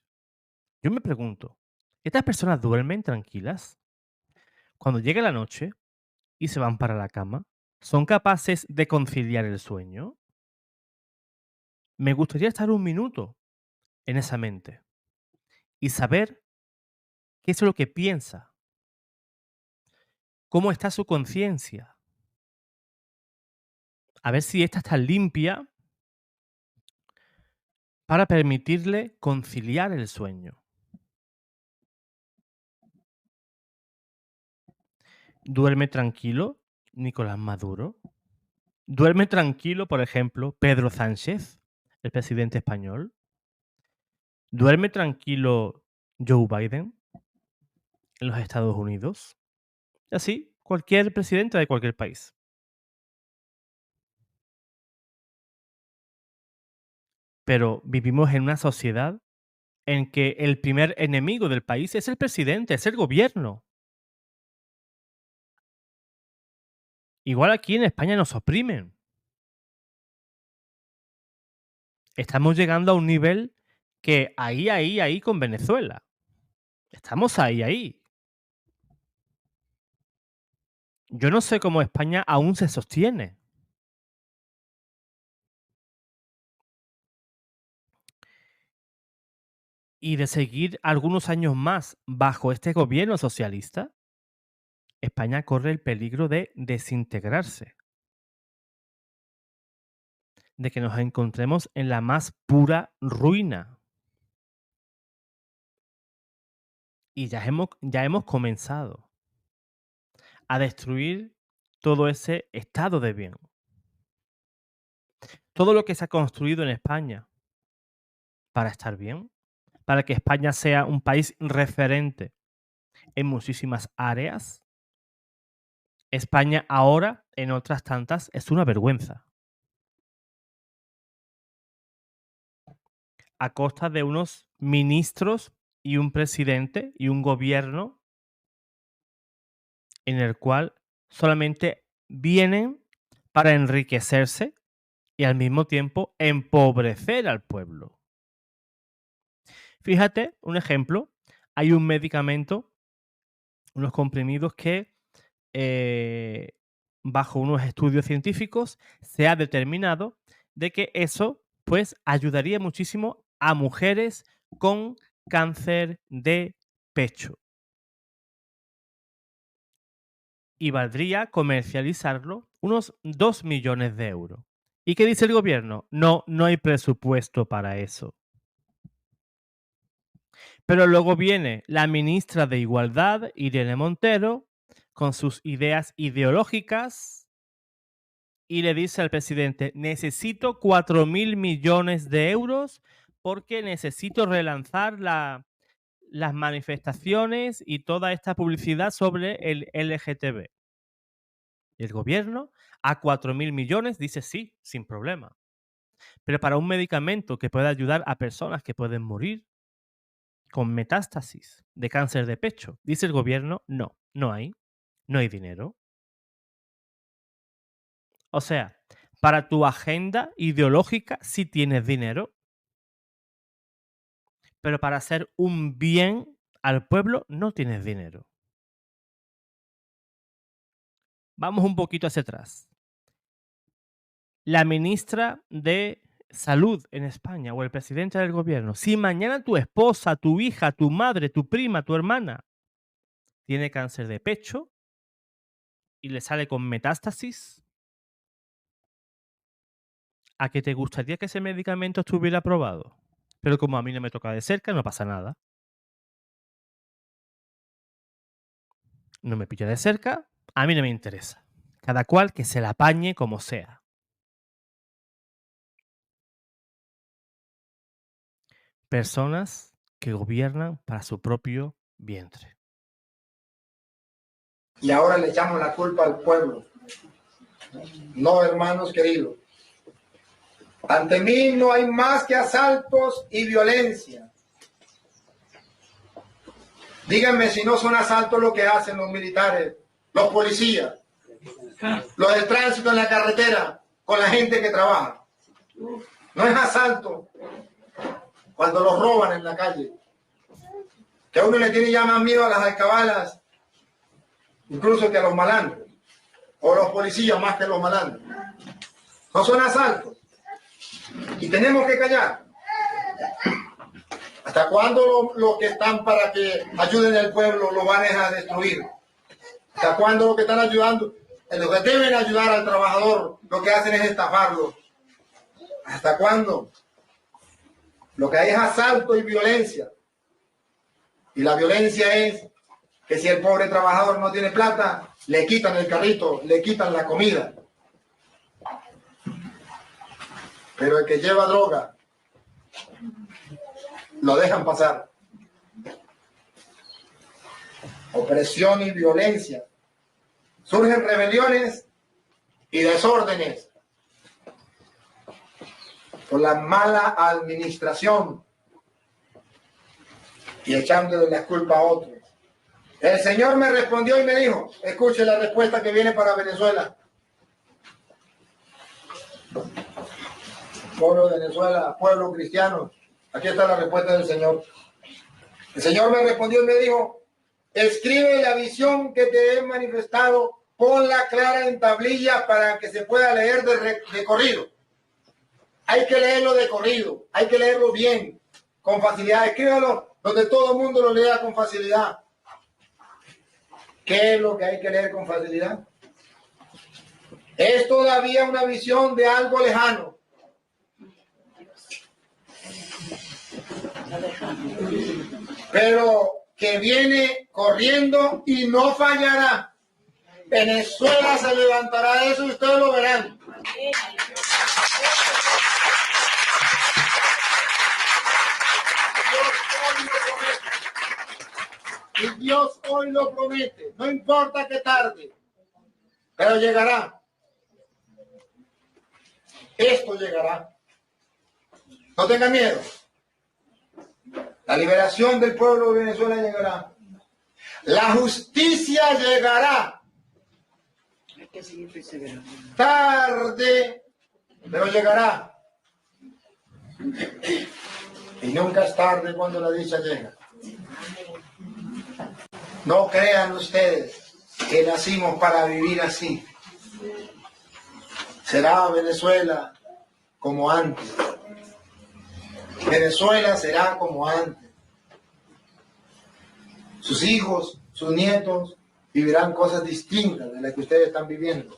Speaker 1: Yo me pregunto, ¿estas personas duermen tranquilas? Cuando llega la noche y se van para la cama, ¿son capaces de conciliar el sueño? Me gustaría estar un minuto en esa mente y saber qué es lo que piensa, cómo está su conciencia, a ver si ésta está limpia para permitirle conciliar el sueño. ¿Duerme tranquilo Nicolás Maduro? ¿Duerme tranquilo, por ejemplo, Pedro Sánchez, el presidente español? ¿Duerme tranquilo Joe Biden en los Estados Unidos? Y así, cualquier presidente de cualquier país. Pero vivimos en una sociedad en que el primer enemigo del país es el presidente, es el gobierno. Igual aquí en España nos oprimen. Estamos llegando a un nivel que ahí con Venezuela. Estamos ahí. Yo no sé cómo España aún se sostiene. Y de seguir algunos años más bajo este gobierno socialista, España corre el peligro de desintegrarse, de que nos encontremos en la más pura ruina. Y ya hemos comenzado a destruir todo ese estado de bien. Todo lo que se ha construido en España para estar bien, para que España sea un país referente en muchísimas áreas, España ahora, en otras tantas, es una vergüenza. A costa de unos ministros y un presidente y un gobierno en el cual solamente vienen para enriquecerse y al mismo tiempo empobrecer al pueblo. Fíjate, un ejemplo, hay un medicamento, unos comprimidos que bajo unos estudios científicos se ha determinado de que eso pues ayudaría muchísimo a mujeres con cáncer de pecho. Y valdría comercializarlo unos 2 millones de euros. ¿Y qué dice el gobierno? No hay presupuesto para eso. Pero luego viene la ministra de Igualdad, Irene Montero, con sus ideas ideológicas y le dice al presidente, necesito 4.000 millones de euros porque necesito relanzar las manifestaciones y toda esta publicidad sobre el LGTB. Y el gobierno a 4.000 millones dice sí, sin problema. Pero para un medicamento que pueda ayudar a personas que pueden morir con metástasis de cáncer de pecho, dice el gobierno, no hay dinero. O sea, para tu agenda ideológica sí tienes dinero, pero para hacer un bien al pueblo no tienes dinero. Vamos un poquito hacia atrás. La ministra de Salud en España o el presidente del gobierno, si mañana tu esposa, tu hija, tu madre, tu prima, tu hermana tiene cáncer de pecho y le sale con metástasis, ¿a qué te gustaría que ese medicamento estuviera aprobado? Pero como a mí no me toca de cerca, no pasa nada. No me pilla de cerca, a mí no me interesa. Cada cual que se la apañe como sea. Personas que gobiernan para su propio vientre.
Speaker 2: Y ahora le echamos la culpa al pueblo. No, hermanos queridos. Ante mí no hay más que asaltos y violencia. Díganme si no son asaltos lo que hacen los militares, los policías, los del tránsito en la carretera, con la gente que trabaja. No es asalto cuando los roban en la calle. Que a uno le tiene ya más miedo a las alcabalas, incluso que a los malandros, o los policías más que los malandros. No son asaltos. Y tenemos que callar. ¿Hasta cuándo los que están para que ayuden al pueblo lo van a destruir? ¿Hasta cuándo los que están ayudando, los que deben ayudar al trabajador, lo que hacen es estafarlo? ¿Hasta cuándo? Lo que hay es asalto y violencia. Y la violencia es que si el pobre trabajador no tiene plata, le quitan el carrito, le quitan la comida. Pero el que lleva droga, lo dejan pasar. Opresión y violencia. Surgen rebeliones y desórdenes. por la mala administración y echándole la culpa a otros. El Señor me respondió y me dijo, escuche la respuesta que viene para Venezuela. Pueblo de Venezuela, pueblo cristiano, aquí está la respuesta del Señor. El Señor me respondió y me dijo, escribe la visión que te he manifestado, ponla clara en tablilla para que se pueda leer de corrido. Hay que leerlo de corrido, hay que leerlo bien, con facilidad. Escríbelo donde todo el mundo lo lea con facilidad. ¿Qué es lo que hay que leer con facilidad? Es todavía una visión de algo lejano. Pero que viene corriendo y no fallará. Venezuela se levantará de eso y ustedes lo verán. Y Dios hoy lo promete. No importa que tarde, pero llegará. Esto llegará. No tengan miedo. La liberación del pueblo de Venezuela llegará. La justicia llegará.
Speaker 4: Hay que seguir perseverando.
Speaker 2: Tarde, pero llegará. Y nunca es tarde cuando la dicha llega. No crean ustedes que nacimos para vivir así. Será Venezuela como antes. Venezuela será como antes. Sus hijos, sus nietos vivirán cosas distintas de las que ustedes están viviendo.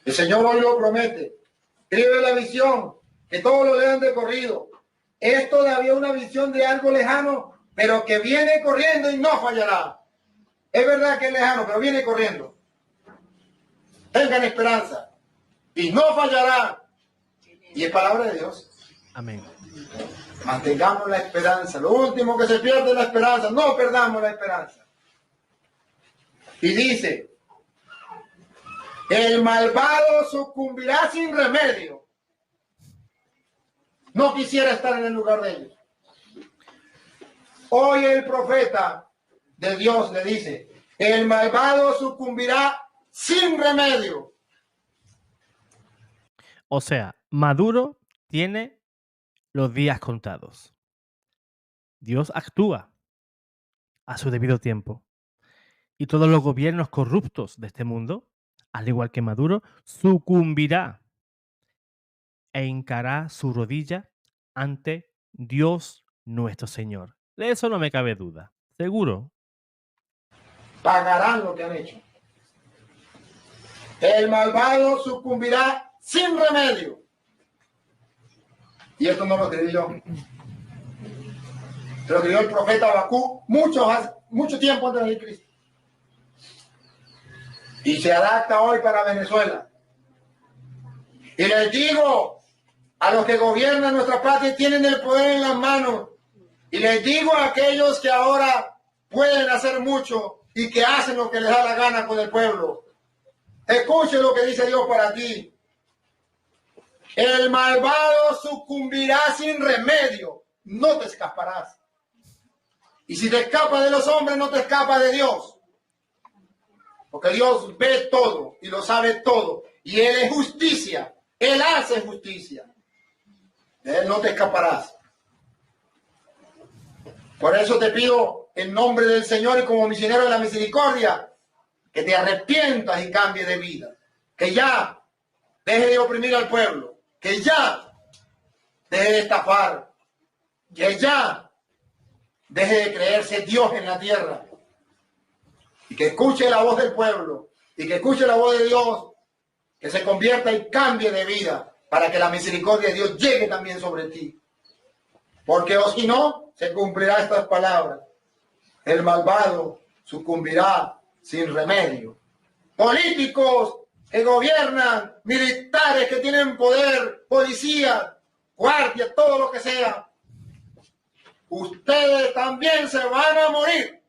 Speaker 2: El Señor hoy lo promete. Escribe la visión, que todos lo lean de corrido. Es todavía una visión de algo lejano, pero que viene corriendo y no fallará. Es verdad que es lejano, pero viene corriendo. Tengan esperanza y no fallará. Y es palabra de Dios.
Speaker 1: Amén.
Speaker 2: Mantengamos la esperanza. Lo último que se pierde es la esperanza. No perdamos la esperanza. Y dice, el malvado sucumbirá sin remedio. No quisiera estar en el lugar de ellos. Hoy el profeta de Dios le dice, el malvado sucumbirá sin remedio.
Speaker 1: O sea, Maduro tiene los días contados. Dios actúa a su debido tiempo. Y todos los gobiernos corruptos de este mundo, al igual que Maduro, sucumbirá e hincará su rodilla ante Dios nuestro Señor. De eso no me cabe duda. Seguro.
Speaker 2: Pagarán lo que han hecho. El malvado sucumbirá sin remedio. Y esto no lo escribí yo. Se lo escribió el profeta Habacuc mucho tiempo antes de Cristo. Y se adapta hoy para Venezuela. Y les digo a los que gobiernan nuestra patria y tienen el poder en las manos, y les digo a aquellos que ahora pueden hacer mucho y que hacen lo que les da la gana con el pueblo, escuche lo que dice Dios para ti. El malvado sucumbirá sin remedio, no te escaparás. Y si te escapas de los hombres, no te escapas de Dios. Porque Dios ve todo y lo sabe todo. Y Él es justicia. Él hace justicia. De Él no te escaparás. Por eso te pido en nombre del Señor y como misionero de la misericordia, que te arrepientas y cambies de vida. Que ya deje de oprimir al pueblo. Que ya deje de estafar. Que ya deje de creerse Dios en la tierra. Y que escuche la voz del pueblo. Y que escuche la voz de Dios. Que se convierta y cambie de vida. Para que la misericordia de Dios llegue también sobre ti. Porque o si no, se cumplirá estas palabras. El malvado sucumbirá sin remedio. Políticos que gobiernan, militares que tienen poder, policías, guardias, todo lo que sea. Ustedes también se van a morir.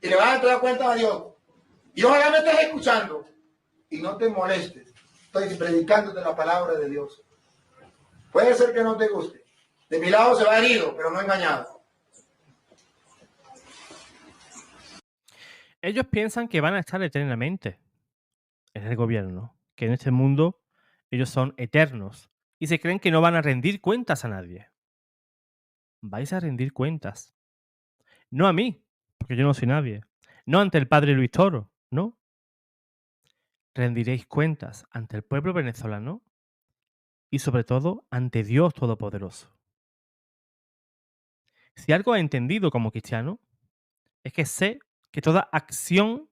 Speaker 2: Y le van a dar cuenta a Dios. Y ojalá me estés escuchando. Y no te molestes. Estoy predicándote la palabra de Dios. Puede ser que no te guste. De mi lado se va herido, pero no engañado.
Speaker 1: Ellos piensan que van a estar eternamente en el gobierno, que en este mundo ellos son eternos y se creen que no van a rendir cuentas a nadie. Vais a rendir cuentas. No a mí, porque yo no soy nadie. No ante el padre Luis Toro, no. Rendiréis cuentas ante el pueblo venezolano y sobre todo ante Dios Todopoderoso. Si algo he entendido como cristiano, es que sé que toda acción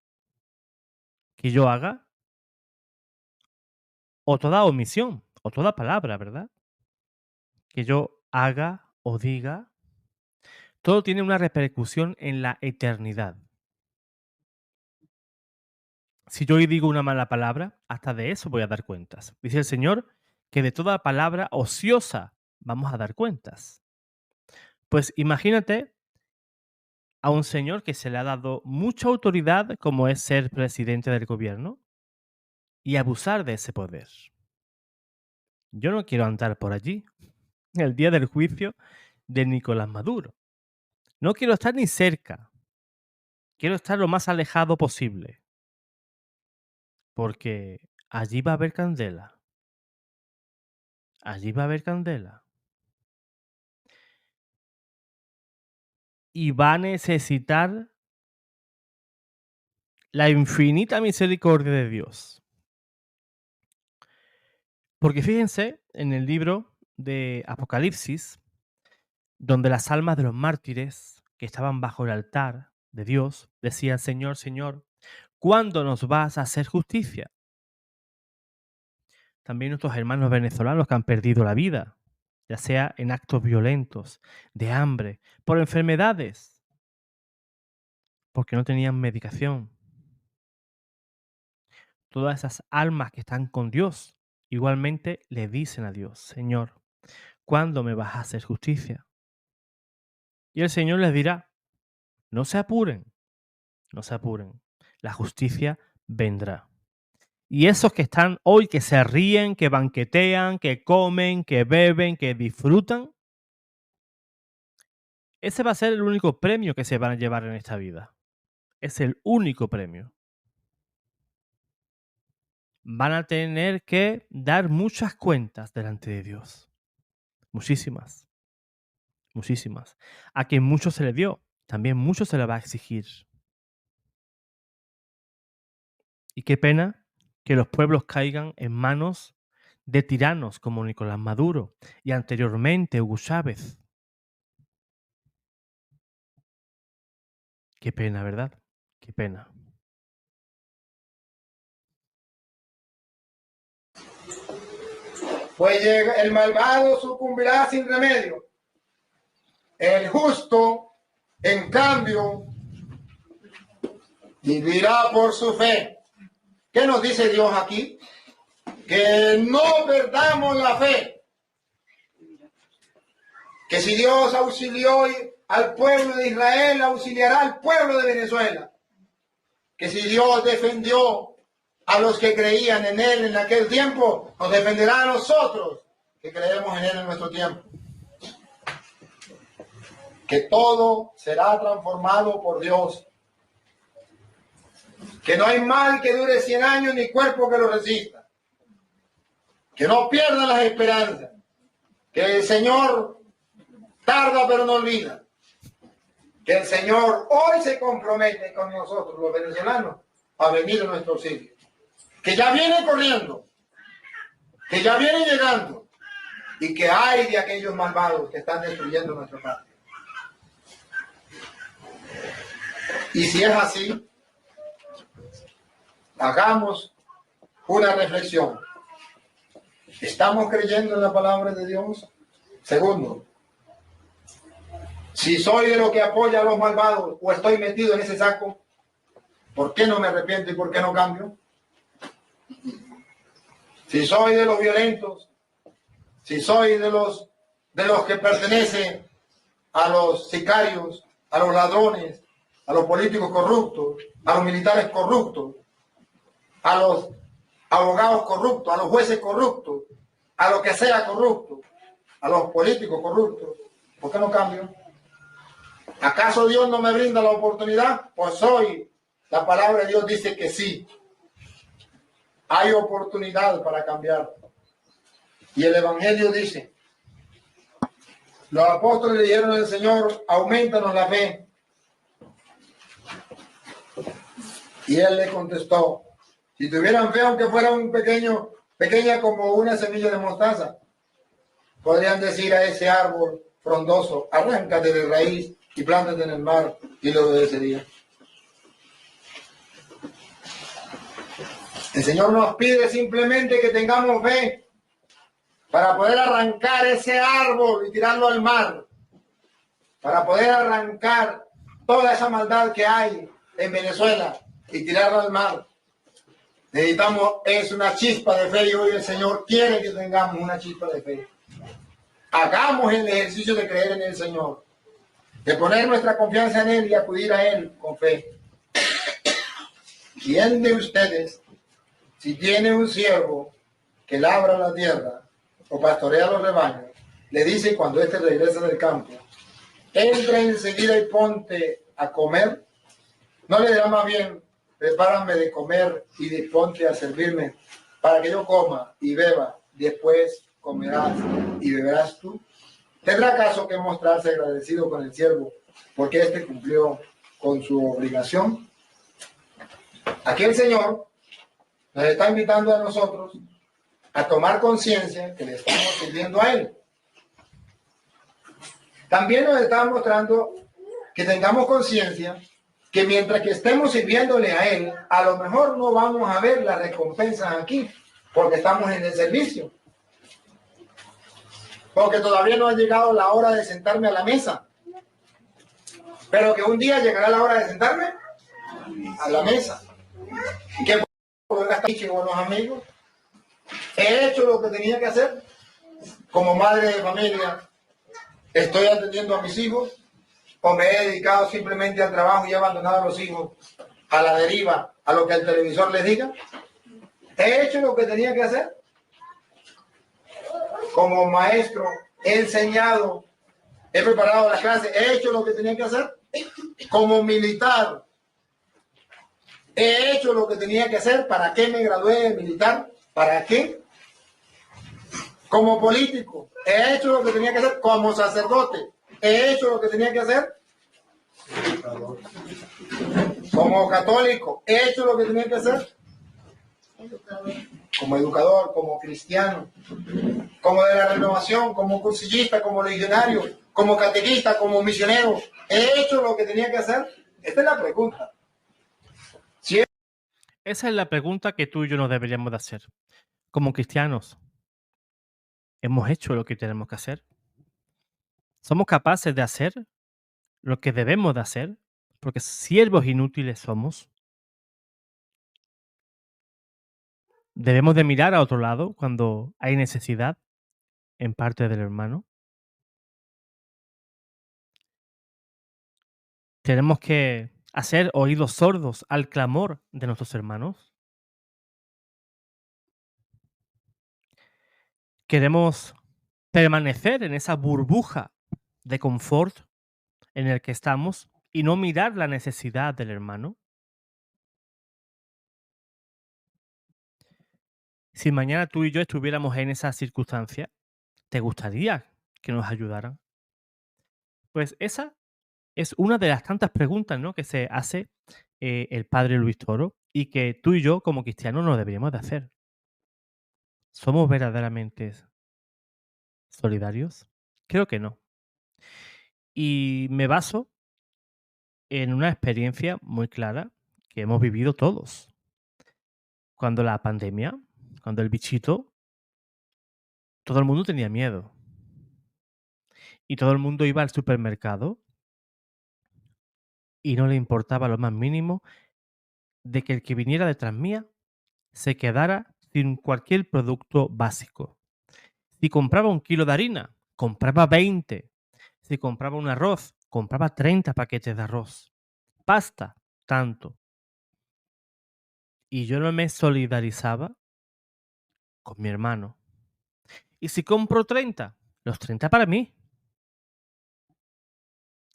Speaker 1: que yo haga, o toda omisión, o toda palabra, ¿verdad? Que yo haga o diga, todo tiene una repercusión en la eternidad. Si yo hoy digo una mala palabra, hasta de eso voy a dar cuentas. Dice el Señor que de toda palabra ociosa vamos a dar cuentas. Pues imagínate a un señor que se le ha dado mucha autoridad, como es ser presidente del gobierno, y abusar de ese poder. Yo no quiero andar por allí el día del juicio de Nicolás Maduro. No quiero estar ni cerca. Quiero estar lo más alejado posible. Porque allí va a haber candela. Allí va a haber candela. Y va a necesitar la infinita misericordia de Dios. Porque fíjense en el libro de Apocalipsis, donde las almas de los mártires que estaban bajo el altar de Dios decían: Señor, Señor, ¿cuándo nos vas a hacer justicia? También nuestros hermanos venezolanos que han perdido la vida, ya sea en actos violentos, de hambre, por enfermedades, porque no tenían medicación. Todas esas almas que están con Dios, igualmente le dicen a Dios: Señor, ¿cuándo me vas a hacer justicia? Y el Señor les dirá: no se apuren, no se apuren, la justicia vendrá. Y esos que están hoy, que se ríen, que banquetean, que comen, que beben, que disfrutan, ese va a ser el único premio que se van a llevar en esta vida. Es el único premio. Van a tener que dar muchas cuentas delante de Dios. Muchísimas. Muchísimas. A quien mucho se le dio, también mucho se le va a exigir. Y qué pena que los pueblos caigan en manos de tiranos como Nicolás Maduro y anteriormente Hugo Chávez. Qué pena, ¿verdad? Qué pena.
Speaker 2: Pues el malvado sucumbirá sin remedio. El justo, en cambio, vivirá por su fe. ¿Qué nos dice Dios aquí? Que no perdamos la fe. Que si Dios auxilió al pueblo de Israel, auxiliará al pueblo de Venezuela. Que si Dios defendió a los que creían en Él en aquel tiempo, nos defenderá a nosotros que creemos en Él en nuestro tiempo. Que todo será transformado por Dios. Que no hay mal que dure 100 años ni cuerpo que lo resista. Que no pierdan las esperanzas. Que el Señor tarda pero no olvida. Que el Señor hoy se compromete con nosotros, los venezolanos, a venir a nuestro auxilio. Que ya viene corriendo. Que ya viene llegando. Y que hay de aquellos malvados que están destruyendo nuestra patria. Y si es así, hagamos una reflexión. ¿Estamos creyendo en la palabra de Dios? Segundo, si soy de los que apoya a los malvados o estoy metido en ese saco, ¿por qué no me arrepiento y por qué no cambio? Si soy de los violentos, si soy de los que pertenecen a los sicarios, a los ladrones, a los políticos corruptos, a los militares corruptos, a los abogados corruptos, a los jueces corruptos, a lo que sea corrupto, a los políticos corruptos, ¿por qué no cambio? ¿Acaso Dios no me brinda la oportunidad? Pues hoy la palabra de Dios dice que sí. Hay oportunidad para cambiar. Y el Evangelio dice, los apóstoles le dijeron al Señor, aumentanos la fe. Y Él le contestó, si tuvieran fe, aunque fuera pequeña como una semilla de mostaza, podrían decir a ese árbol frondoso, arráncate de raíz y plántate en el mar, y lo obedecería. El Señor nos pide simplemente que tengamos fe para poder arrancar ese árbol y tirarlo al mar, para poder arrancar toda esa maldad que hay en Venezuela y tirarlo al mar. Necesitamos una chispa de fe, y hoy el Señor quiere que tengamos una chispa de fe. Hagamos el ejercicio de creer en el Señor, de poner nuestra confianza en Él y acudir a Él con fe. ¿Quién de ustedes, si tiene un siervo que labra la tierra o pastorea los rebaños, le dice cuando éste regresa del campo, entra enseguida y ponte a comer? ¿No le dirá más bien, prepárame de comer y ponte a servirme para que yo coma y beba, después comerás y beberás tú? ¿Tendrá acaso que mostrarse agradecido con el siervo porque éste cumplió con su obligación? Aquí el Señor nos está invitando a nosotros a tomar conciencia que le estamos sirviendo a Él. También nos está mostrando que tengamos conciencia que mientras que estemos sirviéndole a Él, a lo mejor no vamos a ver las recompensas aquí, porque estamos en el servicio. Porque todavía no ha llegado la hora de sentarme a la mesa. Pero que un día llegará la hora de sentarme a la mesa. ¿Y qué puedo gastar con los amigos? He hecho lo que tenía que hacer. Como madre de familia, estoy atendiendo a mis hijos, o me he dedicado simplemente al trabajo y he abandonado a los hijos a la deriva, a lo que el televisor les diga. He hecho lo que tenía que hacer. Como maestro, he enseñado, he preparado las clases, he hecho lo que tenía que hacer. Como militar, he hecho lo que tenía que hacer. ¿Para qué me gradué de militar? ¿Para qué? Como político, he hecho lo que tenía que hacer. Como sacerdote, he hecho lo que tenía que hacer. Como católico, he hecho lo que tenía que hacer. Como educador, como cristiano, como de la renovación, como cursillista, como legionario, como catequista, como misionero, he hecho lo que tenía que hacer. Esta es la pregunta.
Speaker 1: Esa es la pregunta que tú y yo nos deberíamos de hacer. Como cristianos, ¿hemos hecho lo que tenemos que hacer? ¿Somos capaces de hacer lo que debemos de hacer? Porque siervos inútiles somos. ¿Debemos de mirar a otro lado cuando hay necesidad en parte del hermano? ¿Tenemos que hacer oídos sordos al clamor de nuestros hermanos? ¿Queremos permanecer en esa burbuja de confort en el que estamos y no mirar la necesidad del hermano? Si mañana tú y yo estuviéramos en esa circunstancia, ¿te gustaría que nos ayudaran? Pues esa es una de las tantas preguntas, ¿no?, que se hace el padre Luis Toro y que tú y yo como cristianos nos deberíamos de hacer. ¿Somos verdaderamente solidarios? Creo que no. Y me baso en una experiencia muy clara que hemos vivido todos. Cuando la pandemia, cuando el bichito, todo el mundo tenía miedo. Y todo el mundo iba al supermercado y no le importaba lo más mínimo de que el que viniera detrás mía se quedara sin cualquier producto básico. Si compraba 1 kilo de harina, compraba 20. Si compraba un arroz, compraba 30 paquetes de arroz. Pasta, tanto. Y yo no me solidarizaba con mi hermano. Y si compro 30, Los 30 para mí.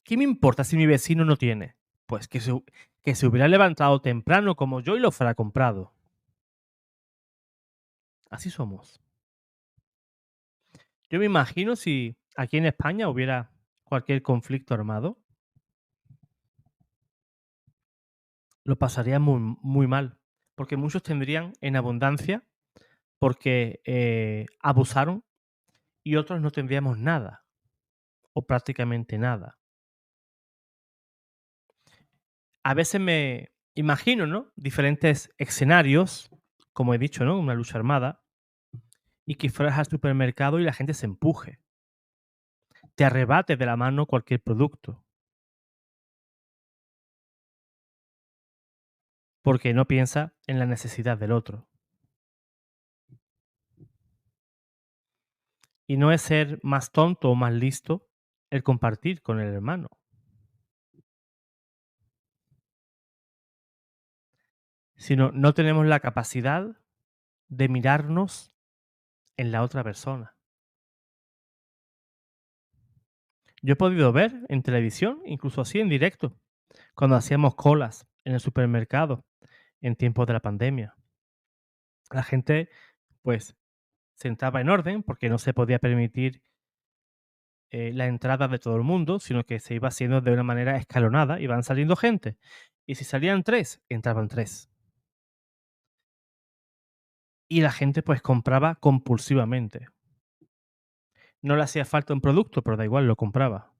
Speaker 1: ¿Qué me importa si mi vecino no tiene? Pues que se hubiera levantado temprano como yo y lo fuera comprado. Así somos. Yo me imagino si aquí en España hubiera cualquier conflicto armado, lo pasaría muy, muy mal, porque muchos tendrían en abundancia, porque abusaron, y otros no tendríamos nada, o prácticamente nada. A veces me imagino, ¿no? Diferentes escenarios, como he dicho, ¿no? Una lucha armada, y que fueras al supermercado y la gente se empuje, te arrebate de la mano cualquier producto, porque no piensa en la necesidad del otro. Y no es ser más tonto o más listo el compartir con el hermano, sino no tenemos la capacidad de mirarnos en la otra persona. Yo he podido ver en televisión, incluso así en directo, cuando hacíamos colas en el supermercado en tiempos de la pandemia. La gente, pues, se entraba en orden porque no se podía permitir la entrada de todo el mundo, sino que se iba haciendo de una manera escalonada, iban saliendo gente. Y si salían 3, entraban 3. Y la gente pues compraba compulsivamente. No le hacía falta un producto, pero da igual, lo compraba.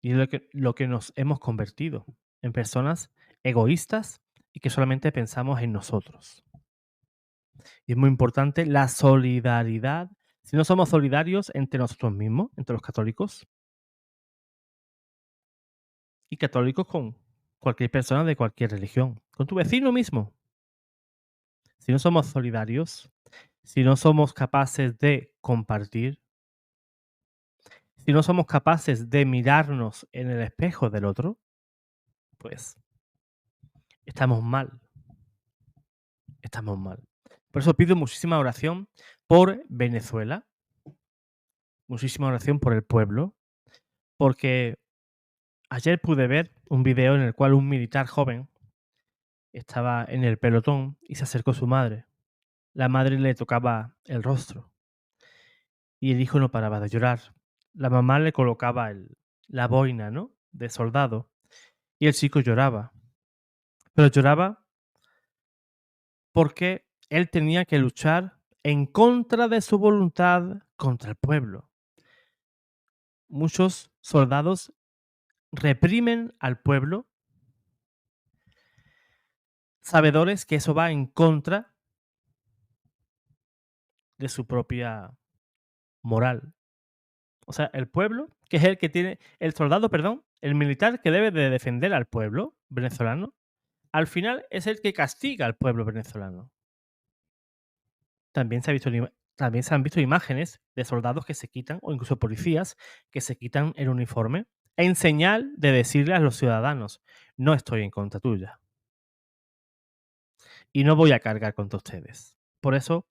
Speaker 1: Y es lo que nos hemos convertido en personas egoístas y que solamente pensamos en nosotros. Y es muy importante la solidaridad. Si no somos solidarios entre nosotros mismos, entre los católicos, y católicos con cualquier persona de cualquier religión, con tu vecino mismo. Si no somos solidarios, si no somos capaces de compartir, si no somos capaces de mirarnos en el espejo del otro, pues estamos mal, estamos mal. Por eso pido muchísima oración por Venezuela, muchísima oración por el pueblo, porque ayer pude ver un video en el cual un militar joven estaba en el pelotón y se acercó a su madre. La madre le tocaba el rostro y el hijo no paraba de llorar. La mamá le colocaba la boina, ¿no? De soldado y el chico lloraba. Pero lloraba porque él tenía que luchar en contra de su voluntad contra el pueblo. Muchos soldados reprimen al pueblo, sabedores que eso va en contra de su propia moral. O sea, el pueblo, que es el que tiene, el soldado, perdón, el militar que debe de defender al pueblo venezolano, al final es el que castiga al pueblo venezolano. También también se han visto imágenes de soldados que se quitan, o incluso policías que se quitan el uniforme, en señal de decirle a los ciudadanos, no estoy en contra tuya. Y no voy a cargar contra ustedes. Por eso,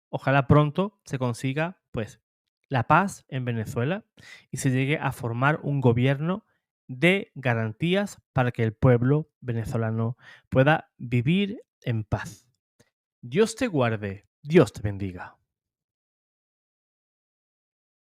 Speaker 1: ojalá pronto se consiga, pues, la paz en Venezuela y se llegue a formar un gobierno de garantías para que el pueblo venezolano pueda vivir en paz. Dios te guarde, Dios te bendiga.